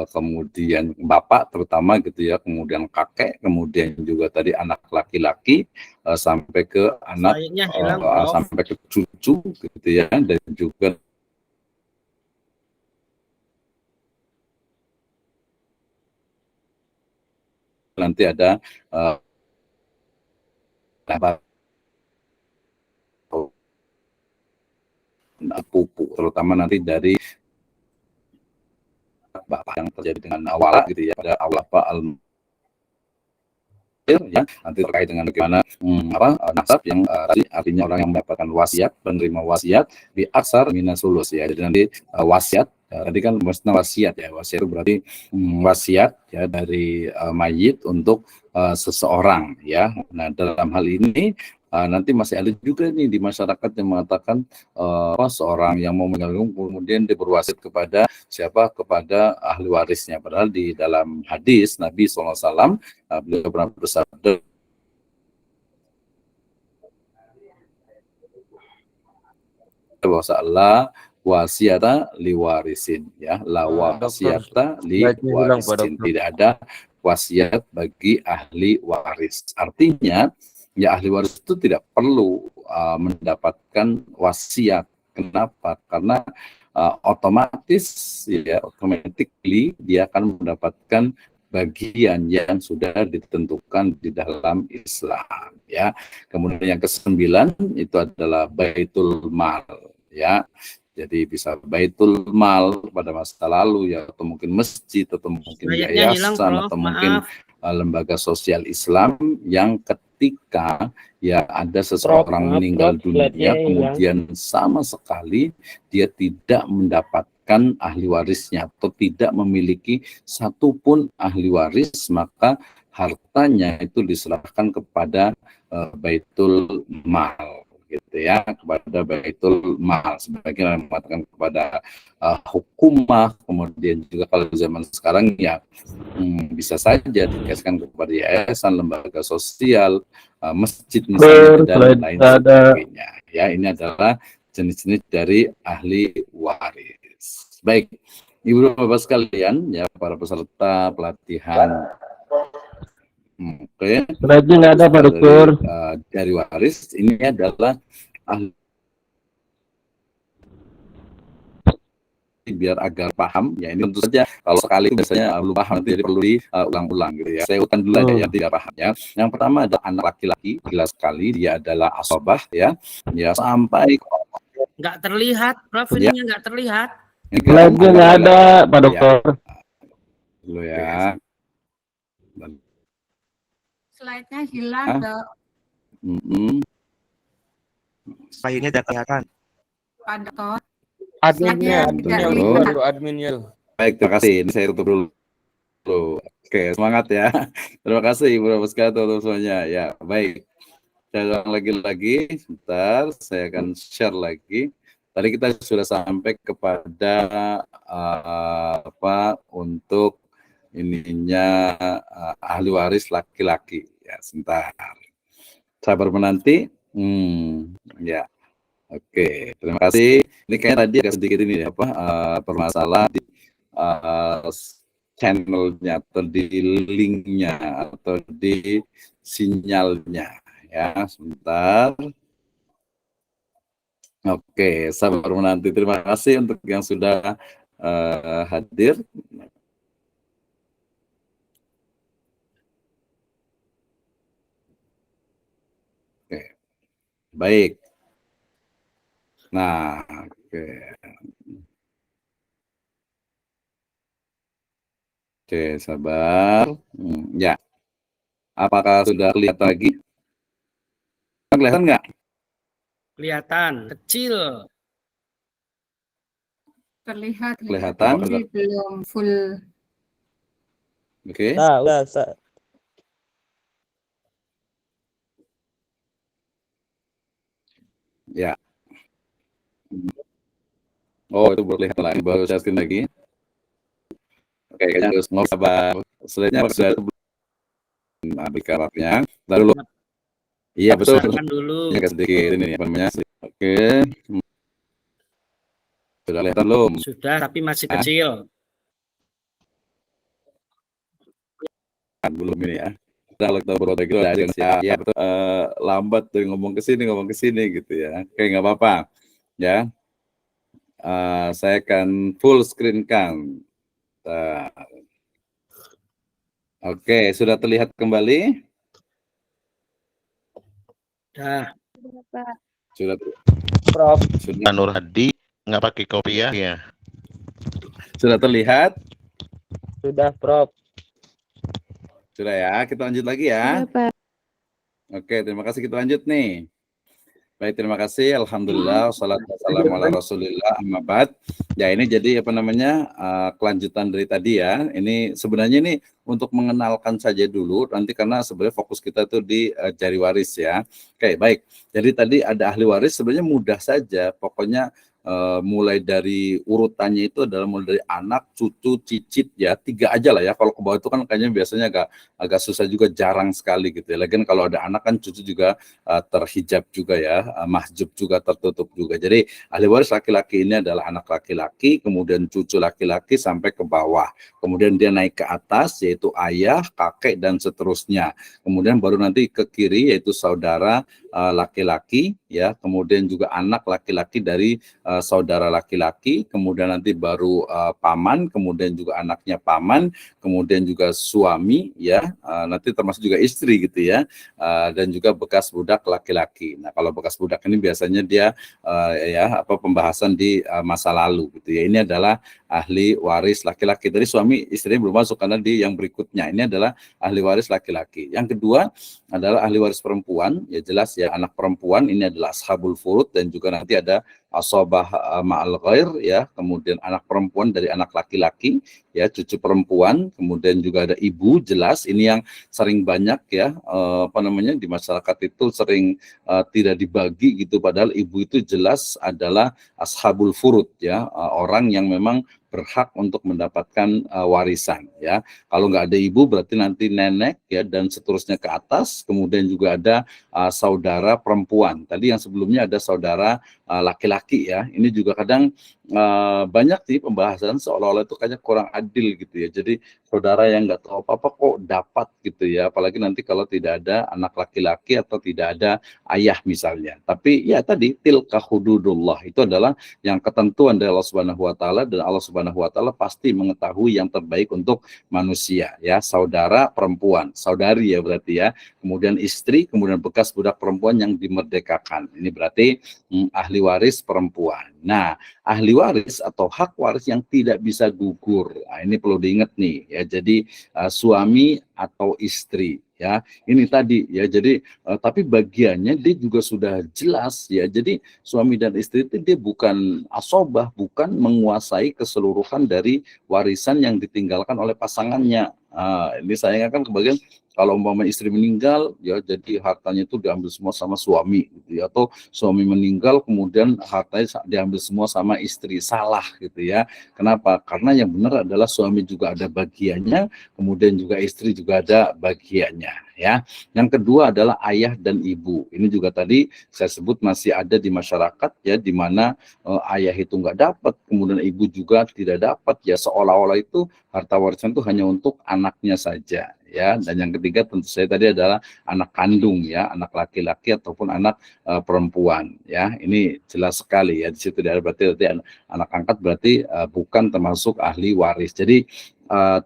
kemudian bapak terutama gitu ya, kemudian kakek, kemudian juga tadi anak laki-laki, sampai ke anak, Slide-nya hilang, Prof. sampai ke cucu gitu ya, dan juga nanti ada pupu, terutama nanti dari bapak yang terjadi dengan awal gitu ya, pada awal apa ya, nanti terkait dengan bagaimana nasab yang tadi artinya orang yang mendapatkan wasiat, penerima wasiat di aksar minasulus ya. Jadi nanti wasiat tadi kan maksudnya wasiat ya, wasiat itu berarti wasiat ya dari mayit untuk seseorang ya. Nah, dalam hal ini nanti masih ada juga nih di masyarakat yang mengatakan seorang yang mau meninggal kemudian dia berwasiat kepada siapa, kepada ahli warisnya. Padahal di dalam hadis Nabi SAW beliau pernah bersabda bahwa Allah wasiata liwarisin, ya, la wasiata liwarisin, tidak ada wasiat bagi ahli waris. Artinya ya ahli waris itu tidak perlu mendapatkan wasiat. Kenapa? Karena otomatis ya, automatically dia akan mendapatkan bagian yang sudah ditentukan di dalam Islam, ya. Kemudian yang ke-9 itu adalah baitul mal, ya. Jadi bisa baitul mal pada masa lalu ya, atau mungkin masjid, atau mungkin yayasan, atau mungkin lembaga sosial Islam yang ketika ya ada seseorang meninggal dunia, kemudian sama sekali dia tidak mendapatkan ahli warisnya atau tidak memiliki satupun ahli waris, maka hartanya itu diserahkan kepada baitul mal, gitu ya, kepada baitul mal, sebagian yang mengatakan kepada hukumah. Kemudian juga kalau zaman sekarang ya bisa saja dikasihkan kepada yayasan, lembaga sosial, masjid misalnya, dan lain sebagainya. Ya, ini adalah jenis-jenis dari ahli waris. Baik, Ibu Bapak sekalian, ya, para peserta pelatihan. Oke. Berarti nggak ada Pak Dokter. Dari waris ini adalah ahli biar agar paham. Ya ini tentu saja kalau sekali biasanya belum paham nanti jadi perlu diulang-ulang gitu ya. Saya ulang dulu aja yang tidak paham ya. Yang pertama adalah anak laki-laki, jelas sekali dia adalah asobah ya. Ya sampai Nggak terlihat, Prof. Ya. Ininya nggak terlihat. Slide-nya nggak ada, Pak Ya. Dokter. Dulu ya. Slide-nya hilang, Hah? Dok. Slide-nya tidak kelihatan. Pak Dokter. Adminnya, Slide-nya adminnya, tidak Halo. lihat. Aduh, adminnya. Baik, terima kasih. Ini saya tutup dulu. Oke, semangat ya. Terima kasih Bro Baskara teman semuanya. Ya, baik. Saya ulang lagi, sebentar. Saya akan share lagi. Tadi kita sudah sampai kepada untuk ininya ahli waris laki-laki. Ya, sebentar. Sabar menanti. Ya. Oke, terima kasih. Ini kayaknya tadi agak sedikit ini permasalahan di channelnya atau di linknya atau di sinyalnya ya, sebentar. Oke, sabar menanti. Terima kasih untuk yang sudah hadir. Oke, baik. Nah, oke. Oke, sabar. Ya. Apakah sudah kelihatan lagi? Kelihatan nggak? Kelihatan, kecil. Terlihat. Kelihatan? Tapi belum full. Oke. Udah. Ya. Oh, itu baru kelihatan lagi. Baru saya screen lagi. Oke, kayaknya harus mau sabar. Slide-nya sudah ambil karakternya. Lalu iya betul. Besarkan dulu. Ini agak sedikit ini apa namanya? Oke. Sudah kelihatan belum? Sudah, tapi masih Hah? kecil. Belum ini ya. Kalau kita berotak itu ada ya betul. Lambat tuh ngomong ke sini gitu ya. Oke, nggak apa-apa. Ya. Saya akan full screen kan. Oke, sudah terlihat kembali? Dah. Sudah. Prof. Sudah, Nur Hadi nggak pakai kopiah ya? sudah terlihat? Sudah, Prof. Sudah ya, kita lanjut lagi ya. Oke, terima kasih, kita lanjut nih. Baik, terima kasih. Alhamdulillah, wassalatu wassalamu ala rasulillah, amma ba'd. Ya, ini jadi apa namanya kelanjutan dari tadi ya. Ini sebenarnya ini untuk mengenalkan saja dulu, nanti karena sebenarnya fokus kita tuh di jari waris ya. Oke, baik. Jadi tadi ada ahli waris, sebenarnya mudah saja. Pokoknya mulai dari urutannya itu adalah mulai dari anak, cucu, cicit ya, 3 aja lah ya. Kalau ke bawah itu kan kayaknya biasanya agak susah juga, jarang sekali gitu ya. Lagian kalau ada anak kan cucu juga terhijab juga ya, mahjub juga, tertutup juga. Jadi ahli waris laki-laki ini adalah anak laki-laki, kemudian cucu laki-laki sampai ke bawah. Kemudian dia naik ke atas yaitu ayah, kakek dan seterusnya. Kemudian baru nanti ke kiri yaitu saudara laki-laki ya, kemudian juga anak laki-laki dari saudara laki-laki, kemudian nanti baru paman, kemudian juga anaknya paman, kemudian juga suami ya, nanti termasuk juga istri gitu ya, dan juga bekas budak laki-laki. Nah, kalau bekas budak ini biasanya dia pembahasan di masa lalu gitu ya. Ini adalah ahli waris laki-laki. Tadi suami istrinya belum masuk karena di yang berikutnya. Ini adalah ahli waris laki-laki. Yang kedua adalah ahli waris perempuan, ya jelas ya, anak perempuan ini adalah ashabul furud, dan juga nanti ada asobah ma'al ghair ya, kemudian anak perempuan dari anak laki-laki ya, cucu perempuan, kemudian juga ada ibu, jelas ini yang sering banyak ya di masyarakat itu sering tidak dibagi gitu, padahal ibu itu jelas adalah ashabul furud ya, orang yang memang berhak untuk mendapatkan warisan ya. Kalau nggak ada ibu berarti nanti nenek ya, dan seterusnya ke atas. Kemudian juga ada saudara perempuan. Tadi yang sebelumnya ada saudara laki-laki ya. Ini juga kadang banyak sih pembahasan seolah-olah itu kayaknya kurang adil gitu ya. Jadi saudara yang nggak tahu apa-apa kok dapat gitu ya. Apalagi nanti kalau tidak ada anak laki-laki atau tidak ada ayah misalnya. Tapi ya tadi tilka hududullah itu adalah yang ketentuan dari Allah Subhanahu wa taala, dan Allah Subhanahu wa taala pasti mengetahui yang terbaik untuk manusia ya. Saudara perempuan, saudari ya berarti ya. Kemudian istri, kemudian bekas budak perempuan yang dimerdekakan. Ini berarti ahli waris perempuan. Nah, ahli waris atau hak waris yang tidak bisa gugur. Nah, ini perlu diingat nih ya. Jadi suami atau istri ya. Ini tadi ya. Jadi tapi bagiannya dia juga sudah jelas ya. Jadi suami dan istri itu dia bukan asobah, bukan menguasai keseluruhan dari warisan yang ditinggalkan oleh pasangannya. Ini sayangnya kan kebagian kalau umpama istri meninggal ya, jadi hartanya itu diambil semua sama suami gitu ya, atau suami meninggal kemudian hartanya diambil semua sama istri. Salah gitu ya. Kenapa? Karena yang benar adalah suami juga ada bagiannya, kemudian juga istri juga ada bagiannya ya. Yang kedua adalah ayah dan ibu. Ini juga tadi saya sebut masih ada di masyarakat ya, di mana ayah itu nggak dapat, kemudian ibu juga tidak dapat ya, seolah-olah itu harta warisan itu hanya untuk anaknya saja ya. Dan yang ketiga tentu saya tadi adalah anak kandung ya, anak laki-laki ataupun anak perempuan ya. Ini jelas sekali ya, di situ ada berarti anak angkat, berarti bukan termasuk ahli waris. Jadi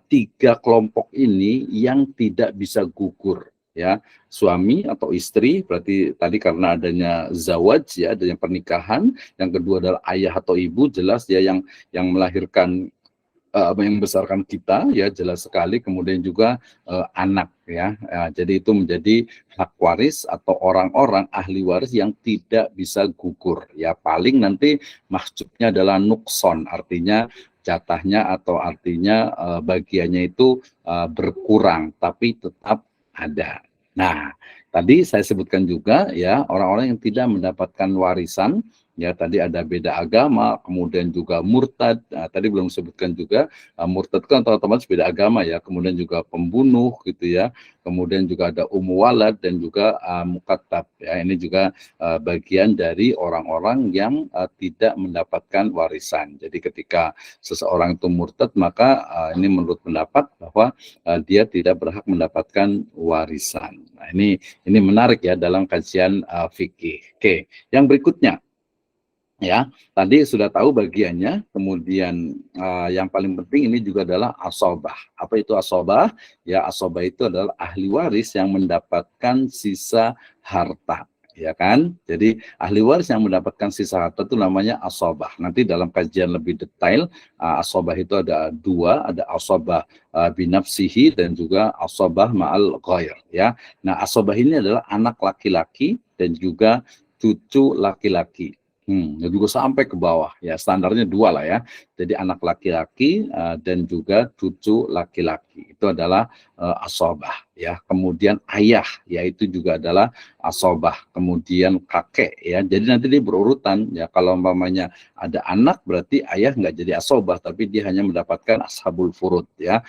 tiga kelompok ini yang tidak bisa gugur ya. Suami atau istri berarti tadi karena adanya zawaj ya, adanya pernikahan. Yang kedua adalah ayah atau ibu, jelas ya, yang melahirkan yang membesarkan kita ya, jelas sekali. Kemudian juga anak ya. Jadi itu menjadi hak waris atau orang-orang ahli waris yang tidak bisa gugur ya. Paling nanti maksudnya adalah nukson, artinya jatahnya atau artinya bagiannya itu berkurang tapi tetap ada. Nah, tadi saya sebutkan juga ya, orang-orang yang tidak mendapatkan warisan ya, tadi ada beda agama, kemudian juga murtad. Nah, tadi belum sebutkan juga murtad kan otomatis beda agama ya, kemudian juga pembunuh gitu ya, kemudian juga ada walad dan juga mukatab ya. Ini juga bagian dari orang-orang yang tidak mendapatkan warisan. Jadi ketika seseorang itu murtad, maka ini menurut pendapat bahwa dia tidak berhak mendapatkan warisan. Nah, ini menarik ya dalam kajian fikih. Oke, yang berikutnya ya, tadi sudah tahu bagiannya. Kemudian yang paling penting ini juga adalah asobah. Apa itu asobah? Ya, asobah itu adalah ahli waris yang mendapatkan sisa harta, ya kan? Jadi ahli waris yang mendapatkan sisa harta itu namanya asobah. Nanti dalam kajian lebih detail, asobah itu ada dua, ada asobah binafsihi dan juga asobah ma'al ghair ya. Nah, asobah ini adalah anak laki-laki dan juga cucu laki-laki. Dan juga sampai ke bawah ya, standarnya dua lah ya. Jadi anak laki-laki dan juga cucu laki-laki itu adalah asobah ya. Kemudian ayah ya, itu juga adalah asobah. Kemudian kakek ya. Jadi nanti dia berurutan ya. Kalau umpamanya ada anak berarti ayah nggak jadi asobah, tapi dia hanya mendapatkan ashabul furud ya.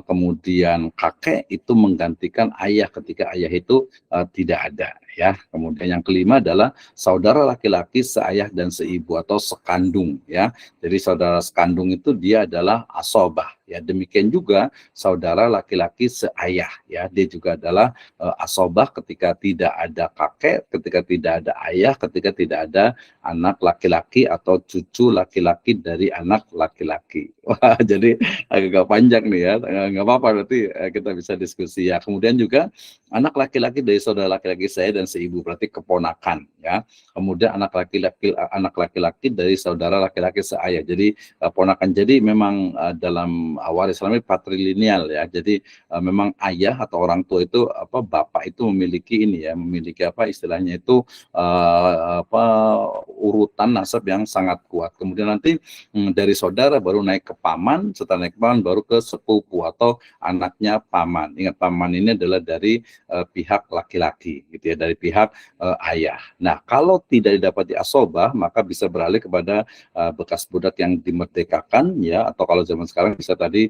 Kemudian kakek itu menggantikan ayah ketika ayah itu tidak ada ya. Kemudian yang kelima adalah saudara laki-laki seayah dan seibu atau sekandung ya. Jadi saudara sekandung itu dia adalah asobah ya. Demikian juga saudara laki-laki seayah ya, dia juga adalah asobah ketika tidak ada kakek, ketika tidak ada ayah, ketika tidak ada anak laki-laki atau cucu laki-laki dari anak laki-laki. Wah, jadi agak panjang nih ya, nggak apa-apa, berarti kita bisa diskusi ya. Kemudian juga anak laki-laki dari saudara laki-laki saya dan seibu, berarti keponakan ya. Kemudian anak laki-laki dari saudara laki-laki seayah, jadi ponakan. Jadi memang dalam waris Islam patrilineal ya. Jadi memang ayah atau orang tua itu bapak itu memiliki ini ya, memiliki istilahnya itu urutan nasab yang sangat kuat. Kemudian nanti dari saudara baru naik ke paman, setelah naik ke paman baru ke sepupu atau anaknya paman. Ingat, paman ini adalah dari pihak laki-laki gitu ya, dari pihak ayah. Nah, kalau tidak didapati asobah, maka bisa beralih kepada bekas budak yang dimerdekakan ya, atau kalau zaman sekarang bisa tadi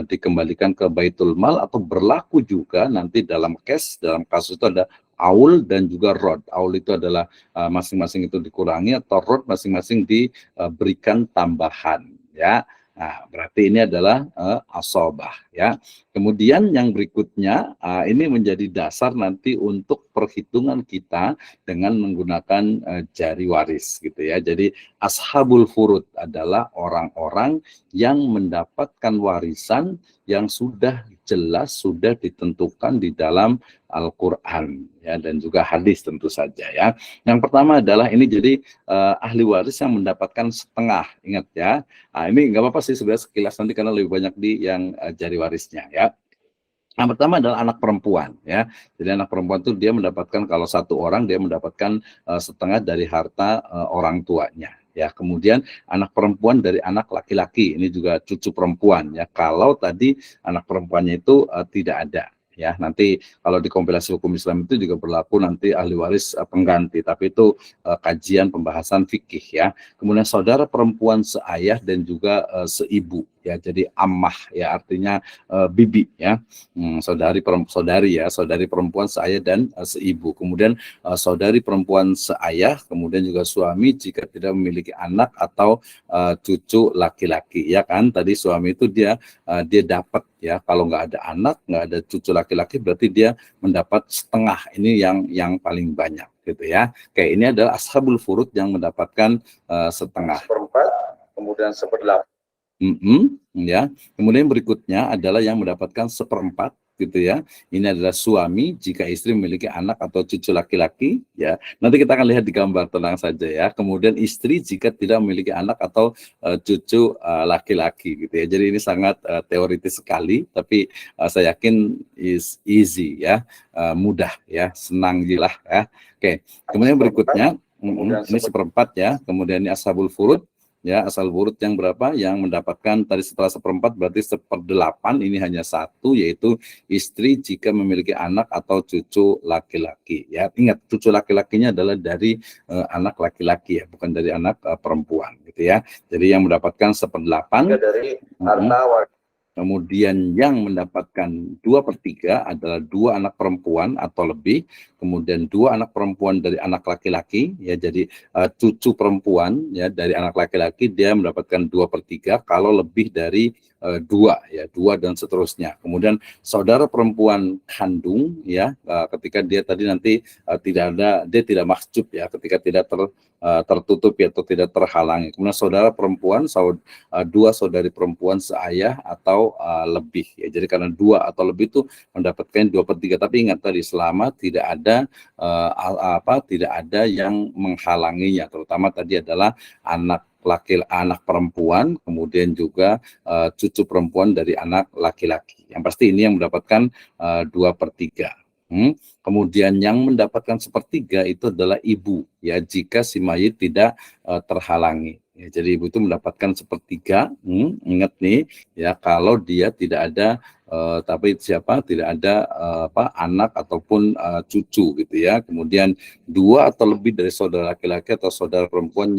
dikembalikan ke Baitul Mal, atau berlaku juga nanti dalam kasus itu ada aul dan juga rod. Aul itu adalah masing-masing itu dikurangi, atau rod masing-masing diberikan tambahan, ya. Nah, berarti ini adalah asobah, ya. Kemudian yang berikutnya, ini menjadi dasar nanti untuk perhitungan kita dengan menggunakan jari waris, gitu ya. Jadi ashabul furud adalah orang-orang yang mendapatkan warisan yang sudah jelas, sudah ditentukan di dalam Al-Quran, ya, dan juga hadis tentu saja, ya. Yang pertama adalah ini jadi ahli waris yang mendapatkan setengah, ingat ya. Nah, ini nggak apa-apa sih sebenarnya sekilas nanti karena lebih banyak di yang jari warisnya, ya. Yang pertama adalah anak perempuan, ya. Jadi anak perempuan itu dia mendapatkan, kalau satu orang dia mendapatkan setengah dari harta orang tuanya. Ya, kemudian anak perempuan dari anak laki-laki, ini juga cucu perempuan, ya. Kalau tadi anak perempuannya itu tidak ada, ya. Nanti kalau di kompilasi hukum Islam itu juga berlaku nanti ahli waris pengganti, tapi itu kajian pembahasan fikih, ya. Kemudian saudara perempuan seayah dan juga seibu, ya. Jadi ammah, ya, artinya bibi, ya. Saudari ya, saudari perempuan seayah dan seibu. Kemudian saudari perempuan seayah, kemudian juga suami jika tidak memiliki anak atau cucu laki-laki, ya kan. Tadi suami itu dia dapat, ya, kalau nggak ada anak, nggak ada cucu laki-laki, berarti dia mendapat setengah. Ini yang paling banyak, gitu ya. Kayak ini adalah ashabul furud yang mendapatkan setengah. Seperempat, kemudian seperdelapan. Ya. Kemudian berikutnya adalah yang mendapatkan seperempat, gitu ya. Ini adalah suami jika istri memiliki anak atau cucu laki-laki, ya. Nanti kita akan lihat di gambar, tenang saja, ya. Kemudian istri jika tidak memiliki anak atau cucu laki-laki, gitu ya. Jadi ini sangat teoritis sekali, tapi saya yakin is easy, ya. Mudah, ya, senang jilah, ya. Oke. Kemudian berikutnya ini seperempat, ya. Kemudian ini ashabul furud. Ya, asal urut yang berapa? Yang mendapatkan tadi setelah seperempat berarti seperdelapan, ini hanya satu, yaitu istri jika memiliki anak atau cucu laki-laki. Ya, ingat cucu laki-lakinya adalah dari anak laki-laki, ya, bukan dari anak perempuan, gitu ya. Jadi yang mendapatkan seperdelapan dari harta. Kemudian yang mendapatkan 2/3 adalah 2 anak perempuan atau lebih, kemudian 2 anak perempuan dari anak laki-laki, ya. Jadi cucu perempuan, ya, dari anak laki-laki dia mendapatkan 2/3, kalau lebih dari 2, ya, 2 dan seterusnya. Kemudian saudara perempuan kandung, ya, ketika dia tadi nanti dia tidak mahjub, ya, ketika tidak tertutup, ya, atau tidak terhalangi. Kemudian saudara perempuan, 2 saudari perempuan seayah atau lebih, ya. Jadi karena 2 atau lebih itu mendapatkan 2/3, tapi ingat tadi selama tidak ada tidak ada yang menghalanginya, terutama tadi adalah anak perempuan, kemudian juga cucu perempuan dari anak laki-laki. Yang pasti ini yang mendapatkan 2/3. Kemudian yang mendapatkan 1/3 itu adalah ibu, ya, jika si mayit tidak terhalangi. Ya, jadi ibu itu mendapatkan 1/3. Ingat nih, ya, kalau dia tidak ada tidak ada anak ataupun cucu, gitu ya. Kemudian 2 atau lebih dari saudara laki-laki atau saudara perempuan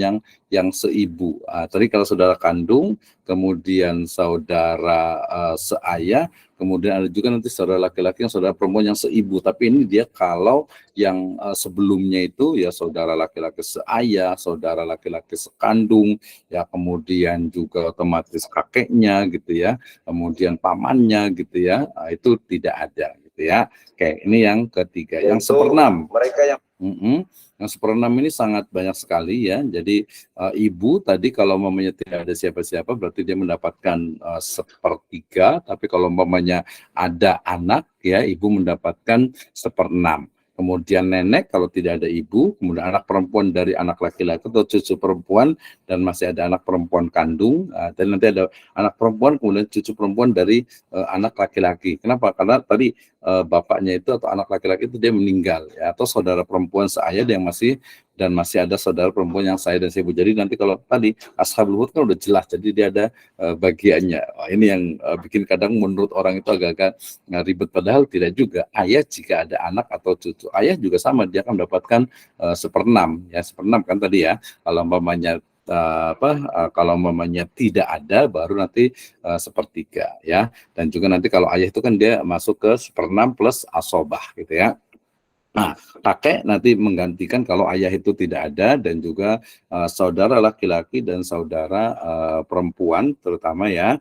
yang seibu. Tadi kalau saudara kandung, kemudian saudara seayah, kemudian ada juga nanti saudara laki-laki yang saudara perempuan yang seibu. Tapi ini dia kalau yang sebelumnya itu, ya, saudara laki-laki seayah, saudara laki-laki sekandung, ya, kemudian juga otomatis kakeknya, gitu ya, kemudian pamannya, gitu ya, itu tidak ada, gitu ya. Oke, ini yang ketiga. Yang seperenam, mereka yang seperenam ini sangat banyak sekali, ya. Jadi ibu tadi kalau umpamanya tidak ada siapa-siapa berarti dia mendapatkan 1/3, tapi kalau umpamanya ada anak, ya, ibu mendapatkan 1/6. Kemudian nenek kalau tidak ada ibu, kemudian anak perempuan dari anak laki-laki atau cucu perempuan, dan masih ada anak perempuan kandung, dan nanti ada anak perempuan, kemudian cucu perempuan dari anak laki-laki. Kenapa? Karena tadi bapaknya itu atau anak laki-laki itu dia meninggal, ya, atau saudara perempuan seayah yang masih ada saudara perempuan yang seayah dan seibu. Jadi nanti kalau tadi ashabul furud kan udah jelas, jadi dia ada bagiannya. Ini yang bikin kadang menurut orang itu agak-agak ribet, padahal tidak juga. Ayah jika ada anak atau cucu, ayah juga sama, dia akan mendapatkan 1/6, ya, 1/6 kan tadi, ya. Kalau umpamanya kalau umpamanya tidak ada baru nanti 1/3, ya. Dan juga nanti kalau ayah itu kan dia masuk ke 1/6 plus asobah, gitu ya. Nah, kakek nanti menggantikan kalau ayah itu tidak ada, dan juga saudara laki-laki dan saudara perempuan, terutama ya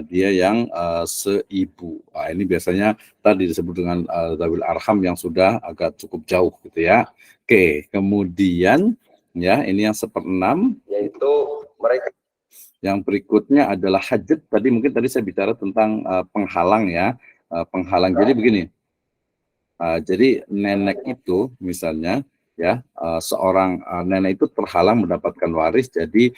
dia yang seibu. Nah, ini biasanya tadi disebut dengan Dzawil Arham yang sudah agak cukup jauh gitu ya. Oke, kemudian ya ini yang seperenam, yaitu mereka. Yang berikutnya adalah hajat. Tadi mungkin tadi saya bicara tentang penghalang ya, penghalang. Jadi begini. Jadi nenek itu misalnya ya, seorang nenek itu terhalang mendapatkan waris. Jadi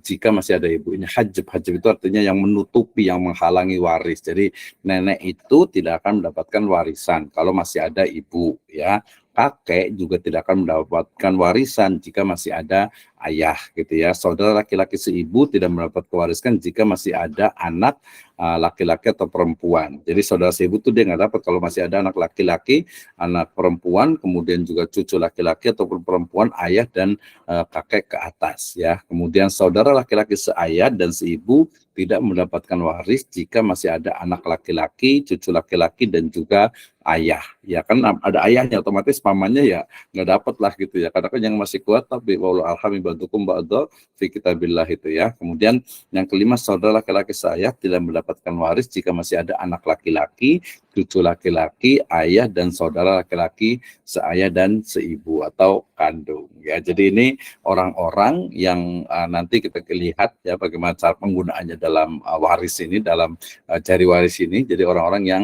jika masih ada ibunya, hajab itu artinya yang menutupi, yang menghalangi waris. Jadi nenek itu tidak akan mendapatkan warisan kalau masih ada ibu ya. Kakek juga tidak akan mendapatkan warisan jika masih ada ayah gitu ya. Saudara laki-laki seibu tidak mendapat warisan jika masih ada anak laki-laki atau perempuan. Jadi saudara seibu tuh dia nggak dapat kalau masih ada anak laki-laki, anak perempuan, kemudian juga cucu laki-laki ataupun perempuan, ayah dan kakek ke atas ya. Kemudian saudara laki-laki seayah dan seibu tidak mendapatkan waris jika masih ada anak laki-laki, cucu laki-laki dan juga ayah. Ya kan ada ayahnya, otomatis pamannya ya nggak dapat lah gitu ya. Karena kan yang masih kuat tapi wallahu arham bantukum ba'da fi kitabillah itu ya. Kemudian yang kelima, saudara laki-laki seayah tidak mendapatkan waris jika masih ada anak laki-laki, cucu laki-laki, ayah dan saudara laki-laki seayah dan seibu atau kandung ya. Jadi ini orang-orang yang nanti kita lihat ya bagaimana cara penggunaannya dalam waris ini, dalam jari waris ini. Jadi orang-orang yang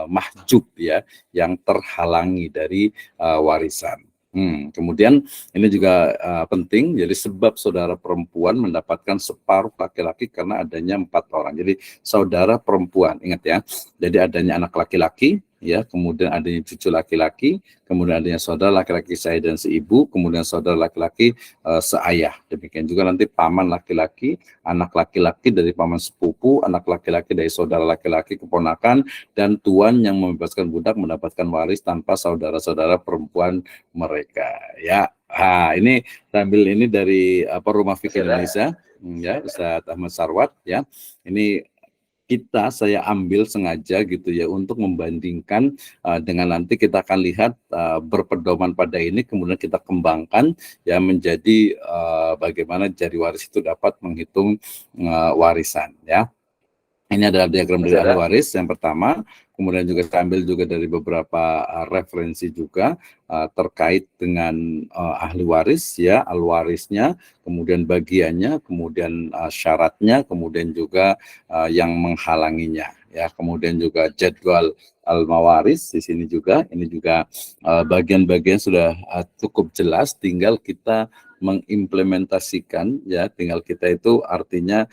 mahjub ya, yang terhalangi dari warisan. Kemudian ini juga penting, jadi sebab saudara perempuan mendapatkan separuh laki-laki karena adanya 4 orang. Jadi saudara perempuan, ingat ya, jadi adanya anak laki-laki, ya, kemudian adanya cucu laki-laki, kemudian adanya saudara laki-laki seayah dan seibu, kemudian saudara laki-laki seayah. Demikian juga nanti paman laki-laki, anak laki-laki dari paman sepupu, anak laki-laki dari saudara laki-laki keponakan, dan tuan yang membebaskan budak mendapatkan waris tanpa saudara-saudara perempuan mereka. Ya, ini sambil ini dari Rumah Fikih Indonesia, ya, Ustaz Ahmad Sarwat, ya. Ini saya ambil sengaja gitu ya untuk membandingkan dengan nanti kita akan lihat berpedoman pada ini, kemudian kita kembangkan ya menjadi bagaimana jari waris itu dapat menghitung warisan ya. Ini adalah diagram dari ahli waris yang pertama, kemudian juga saya ambil juga dari beberapa referensi juga terkait dengan ahli waris ya, al-warisnya, kemudian bagiannya, kemudian syaratnya, kemudian juga yang menghalanginya ya, kemudian juga jadwal al-mawaris di sini juga. Ini juga bagian-bagian sudah cukup jelas, tinggal kita mengimplementasikan ya, tinggal kita itu artinya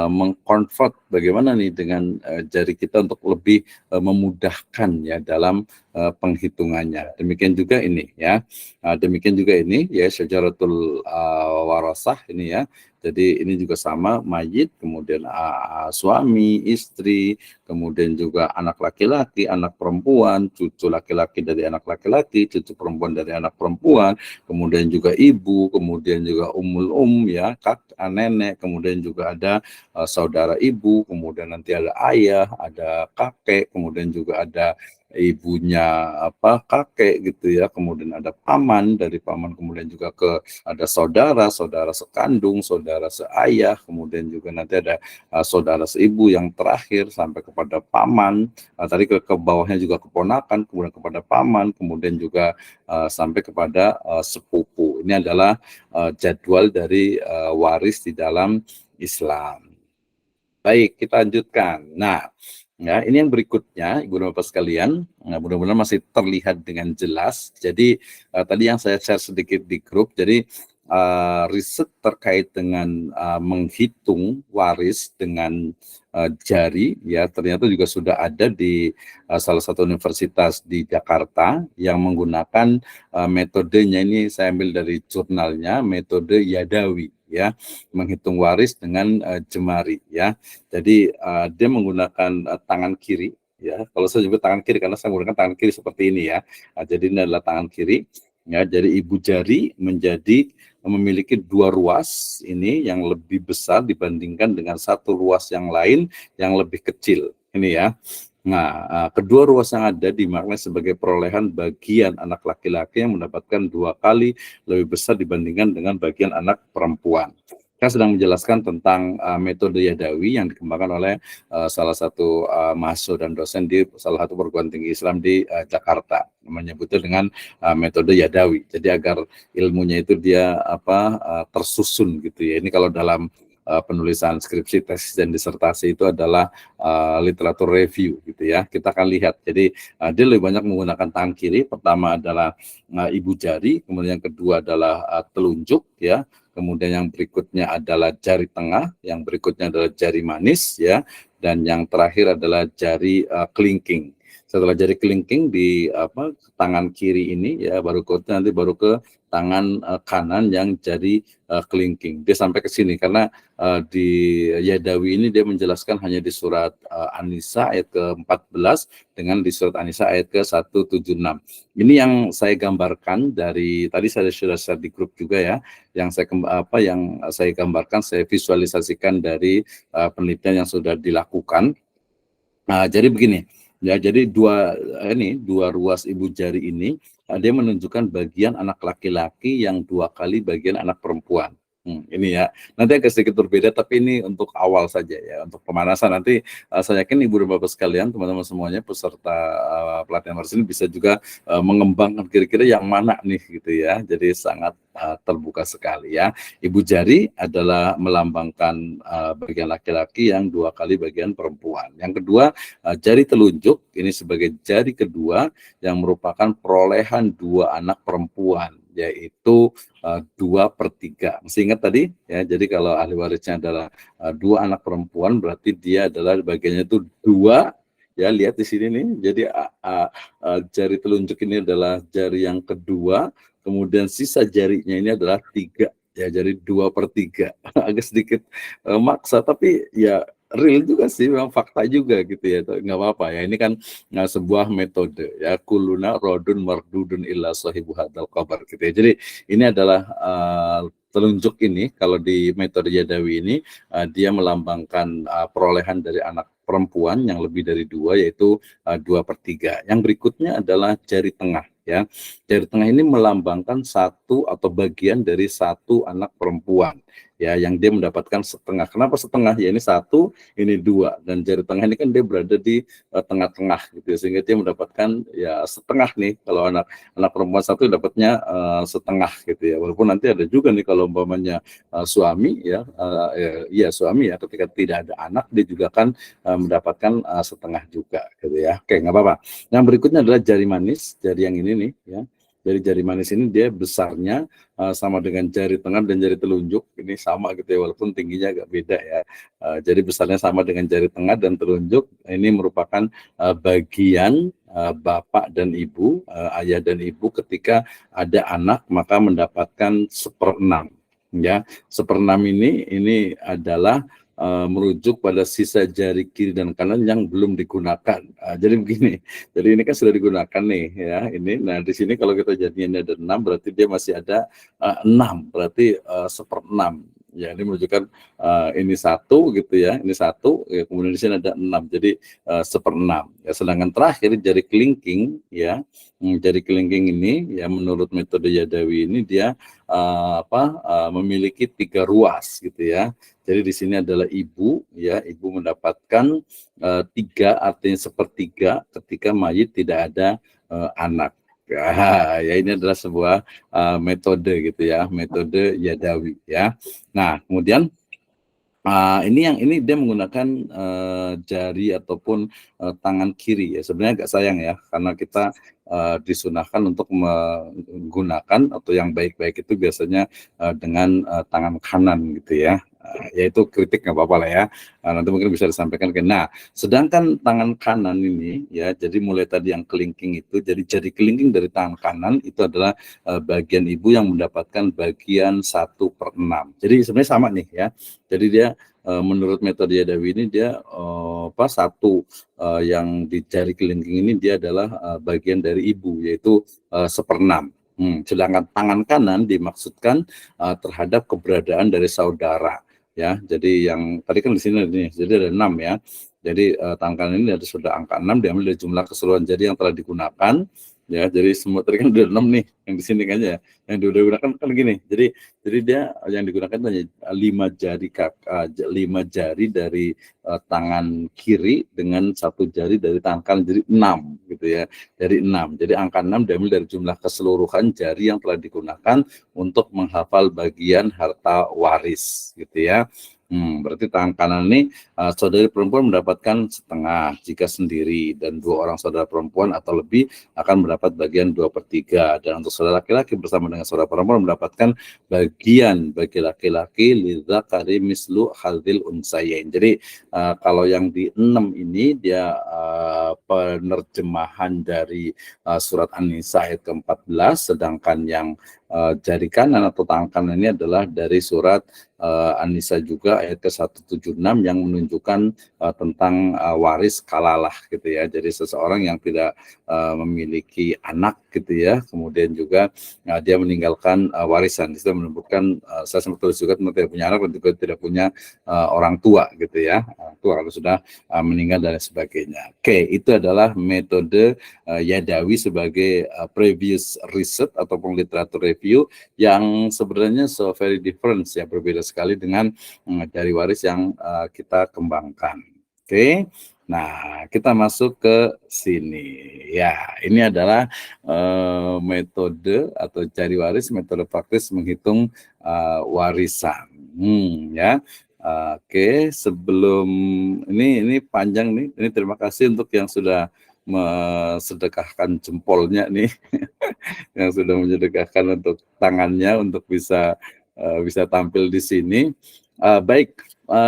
mengkonvert bagaimana nih dengan jari kita untuk lebih memudahkan ya dalam penghitungannya. Demikian juga ini ya, demikian juga ini ya syajaratul warasah ini ya. Jadi ini juga sama, mayit, kemudian suami, istri, kemudian juga anak laki-laki, anak perempuan, cucu laki-laki dari anak laki-laki, cucu perempuan dari anak perempuan, kemudian juga ibu, kemudian juga umul ya, nenek, kemudian juga ada saudara ibu, kemudian nanti ada ayah, ada kakek, kemudian juga ada ibunya kakek gitu ya, kemudian ada paman, dari paman kemudian juga ada saudara sekandung, saudara seayah, kemudian juga nanti ada saudara seibu yang terakhir sampai kepada paman, tadi ke bawahnya juga keponakan, kemudian kepada paman, kemudian juga sampai kepada sepupu. Ini adalah jadwal dari waris di dalam Islam. Baik, kita lanjutkan. Nah, ya, ini yang berikutnya, Ibu dan Bapak sekalian, mudah-mudahan masih terlihat dengan jelas. Jadi tadi yang saya share sedikit di grup, jadi riset terkait dengan menghitung waris dengan jari, ya ternyata juga sudah ada di salah satu universitas di Jakarta yang menggunakan metodenya, ini saya ambil dari jurnalnya, metode Yadawi. Ya, menghitung waris dengan jemari ya. Jadi dia menggunakan tangan kiri ya. Kalau saya juga tangan kiri karena saya menggunakan tangan kiri seperti ini ya. Jadi ini adalah tangan kiri ya. Jadi ibu jari memiliki 2 ruas ini yang lebih besar dibandingkan dengan 1 ruas yang lain yang lebih kecil. Ini ya. Nah, kedua ruas yang ada dimaknai sebagai perolehan bagian anak laki-laki yang mendapatkan 2 kali lebih besar dibandingkan dengan bagian anak perempuan. Saya sedang menjelaskan tentang metode Yadawi yang dikembangkan oleh salah satu mahasiswa dan dosen di salah satu perguruan tinggi Islam di Jakarta, menyebutnya dengan metode Yadawi. Jadi agar ilmunya itu dia tersusun gitu ya. Ini kalau dalam penulisan skripsi, tesis dan disertasi itu adalah literatur review gitu ya. Kita akan lihat. Jadi dia lebih banyak menggunakan tangan kiri. Pertama adalah ibu jari, kemudian yang kedua adalah telunjuk ya. Kemudian yang berikutnya adalah jari tengah, yang berikutnya adalah jari manis ya, dan yang terakhir adalah jari kelingking. Setelah jari kelingking di tangan kiri ini ya baru nanti baru ke tangan kanan yang jari kelingking. Dia sampai ke sini karena di Yadawi ini dia menjelaskan hanya di surat An-Nisa ayat ke-14 dengan di surat An-Nisa ayat ke-176. Ini yang saya gambarkan dari tadi saya sudah share di grup juga ya, yang saya gambarkan, saya visualisasikan dari penelitian yang sudah dilakukan. Jadi begini. Ya, jadi dua ruas ibu jari ini dia menunjukkan bagian anak laki-laki yang 2 kali bagian anak perempuan. Ini ya, nanti agak sedikit berbeda, tapi ini untuk awal saja ya, untuk pemanasan. Nanti saya yakin ibu dan bapak sekalian, teman-teman semuanya peserta pelatihan waris ini bisa juga mengembangkan kira-kira yang mana nih gitu ya. Jadi sangat terbuka sekali ya. Ibu jari adalah melambangkan bagian laki-laki yang 2 kali bagian perempuan. Yang kedua jari telunjuk ini sebagai jari kedua yang merupakan perolehan 2 anak perempuan, yaitu 2/3. Masih ingat tadi ya, jadi kalau ahli warisnya adalah 2 anak perempuan berarti dia adalah bagiannya itu 2 ya, lihat di sini nih. Jadi jari telunjuk ini adalah jari yang kedua, kemudian sisa jarinya ini adalah 3 ya, jadi 2/3. Agak sedikit maksa tapi ya real juga sih, memang fakta juga gitu ya, nggak apa-apa ya. Ini kan sebuah metode ya, kuluna rodun mardudun illa sahibu hadal kabar gitu ya. Jadi ini adalah telunjuk ini kalau di metode Yadawi ini dia melambangkan perolehan dari anak perempuan yang lebih dari 2, yaitu 2/3. Yang berikutnya adalah jari tengah ya. Jari tengah ini melambangkan satu atau bagian dari 1 anak perempuan ya, yang dia mendapatkan setengah. Kenapa setengah? Ya ini 1, ini 2, dan jari tengah ini kan dia berada di tengah-tengah gitu ya, sehingga dia mendapatkan ya setengah nih. Kalau anak perempuan 1 dapatnya setengah gitu ya. Walaupun nanti ada juga nih kalau umpamanya suami ya, suami ya, ketika tidak ada anak dia juga kan mendapatkan setengah juga gitu ya. Oke, nggak apa-apa. Yang berikutnya adalah jari manis, jari yang ini nih ya. Dari jari manis ini dia besarnya sama dengan jari tengah dan jari telunjuk, ini sama gitu ya, walaupun tingginya agak beda ya. Jadi besarnya sama dengan jari tengah dan telunjuk. Ini merupakan bagian bapak dan ibu, ayah dan ibu ketika ada anak maka mendapatkan 1/6 ya. 1/6 ini adalah merujuk pada sisa jari kiri dan kanan yang belum digunakan. Jadi begini, jadi ini kan sudah digunakan nih ya, ini. Nah di sini kalau kita jadinya ada 6 berarti dia masih ada 6, berarti 1/6. Ya ini menunjukkan ini 1 gitu ya, ini 1 ya, kemudian di sini ada 6, jadi 1/6. Ya, sedangkan terakhir jari kelingking ya, jari kelingking ini ya menurut metode Yadawi ini dia memiliki 3 ruas gitu ya. Jadi di sini adalah ibu ya, ibu mendapatkan 3, artinya 1/3 ketika mayit tidak ada anak. Ya ini adalah sebuah metode gitu ya, metode Yadawi ya. Nah kemudian ini dia menggunakan jari ataupun tangan kiri ya. Sebenarnya agak sayang ya, karena kita disunahkan untuk menggunakan atau yang baik-baik itu biasanya dengan tangan kanan gitu ya. Yaitu kritik nggak apa-apa lah ya. Nanti mungkin bisa disampaikan ke. Nah, sedangkan tangan kanan ini ya, jadi mulai tadi yang kelingking itu, jadi jari kelingking dari tangan kanan itu adalah bagian ibu yang mendapatkan bagian 1/6. Jadi sebenarnya sama nih ya. Jadi dia menurut metode Yadawi ini dia yang di jari kelingking ini dia adalah bagian dari ibu, yaitu 1/6. Sedangkan tangan kanan dimaksudkan terhadap keberadaan dari saudara ya. Jadi yang tadi kan di sini nih, jadi ada 6 ya. Jadi tangkalan ini ada sudah angka 6 diambil dari jumlah keseluruhan jari yang telah digunakan. Ya, jadi semua tadi kan udah 6 nih yang di sini kan ya. Yang digunakan kan gini. Jadi dia yang digunakan hanya 5 jari 5 jari dari tangan kiri dengan 1 jari dari tangan kanan, jadi 6 gitu ya. Dari 6. Jadi angka 6 diambil dari jumlah keseluruhan jari yang telah digunakan untuk menghafal bagian harta waris gitu ya. Berarti tangan kanan ini saudari perempuan mendapatkan setengah jika sendiri, dan 2 orang saudara perempuan atau lebih akan mendapat bagian 2/3, dan untuk saudara laki-laki bersama dengan saudara perempuan mendapatkan bagian bagi laki-laki lidzakari mislu hadzil unsayain. Jadi kalau yang di 6 ini dia penerjemahan dari surat An-Nisa ayat ke-14, sedangkan yang jari kanan atau tangan kanan ini adalah dari surat An-Nisa juga ayat ke-176 yang menunjukkan tentang waris kalalah gitu ya. Jadi seseorang yang tidak memiliki anak gitu ya, kemudian juga dia meninggalkan warisan. Itu menunjukkan saya sempat tulis juga tidak punya anak dan juga tidak punya orang tua gitu ya. Tua kalau sudah meninggal dan sebagainya. Oke, itu adalah metode Yadawi sebagai previous research ataupun literatur review yang sebenarnya so very different ya, berbeda sekali dengan dari waris yang kita kembangkan. Oke. Nah, kita masuk ke sini. Ya, ini adalah metode atau cari waris, metode praktis menghitung warisan. Ya. Oke, sebelum ini panjang nih. Ini terima kasih untuk yang sudah mensedekahkan jempolnya nih, yang sudah menyedekahkan untuk tangannya untuk bisa tampil di sini. Baik,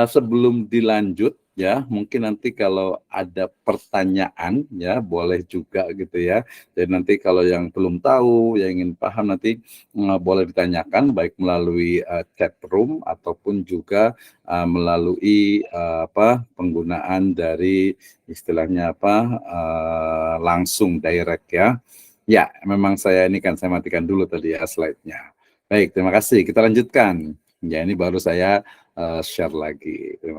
sebelum dilanjut ya, mungkin nanti kalau ada pertanyaan ya boleh juga gitu ya. Jadi nanti kalau yang belum tahu, yang ingin paham nanti boleh ditanyakan baik melalui chat room ataupun juga melalui penggunaan dari istilahnya langsung direct ya. Ya, memang saya matikan dulu tadi ya slide-nya. Baik, terima kasih. Kita lanjutkan. Ya, ini baru saya share lagi. Terima kasih.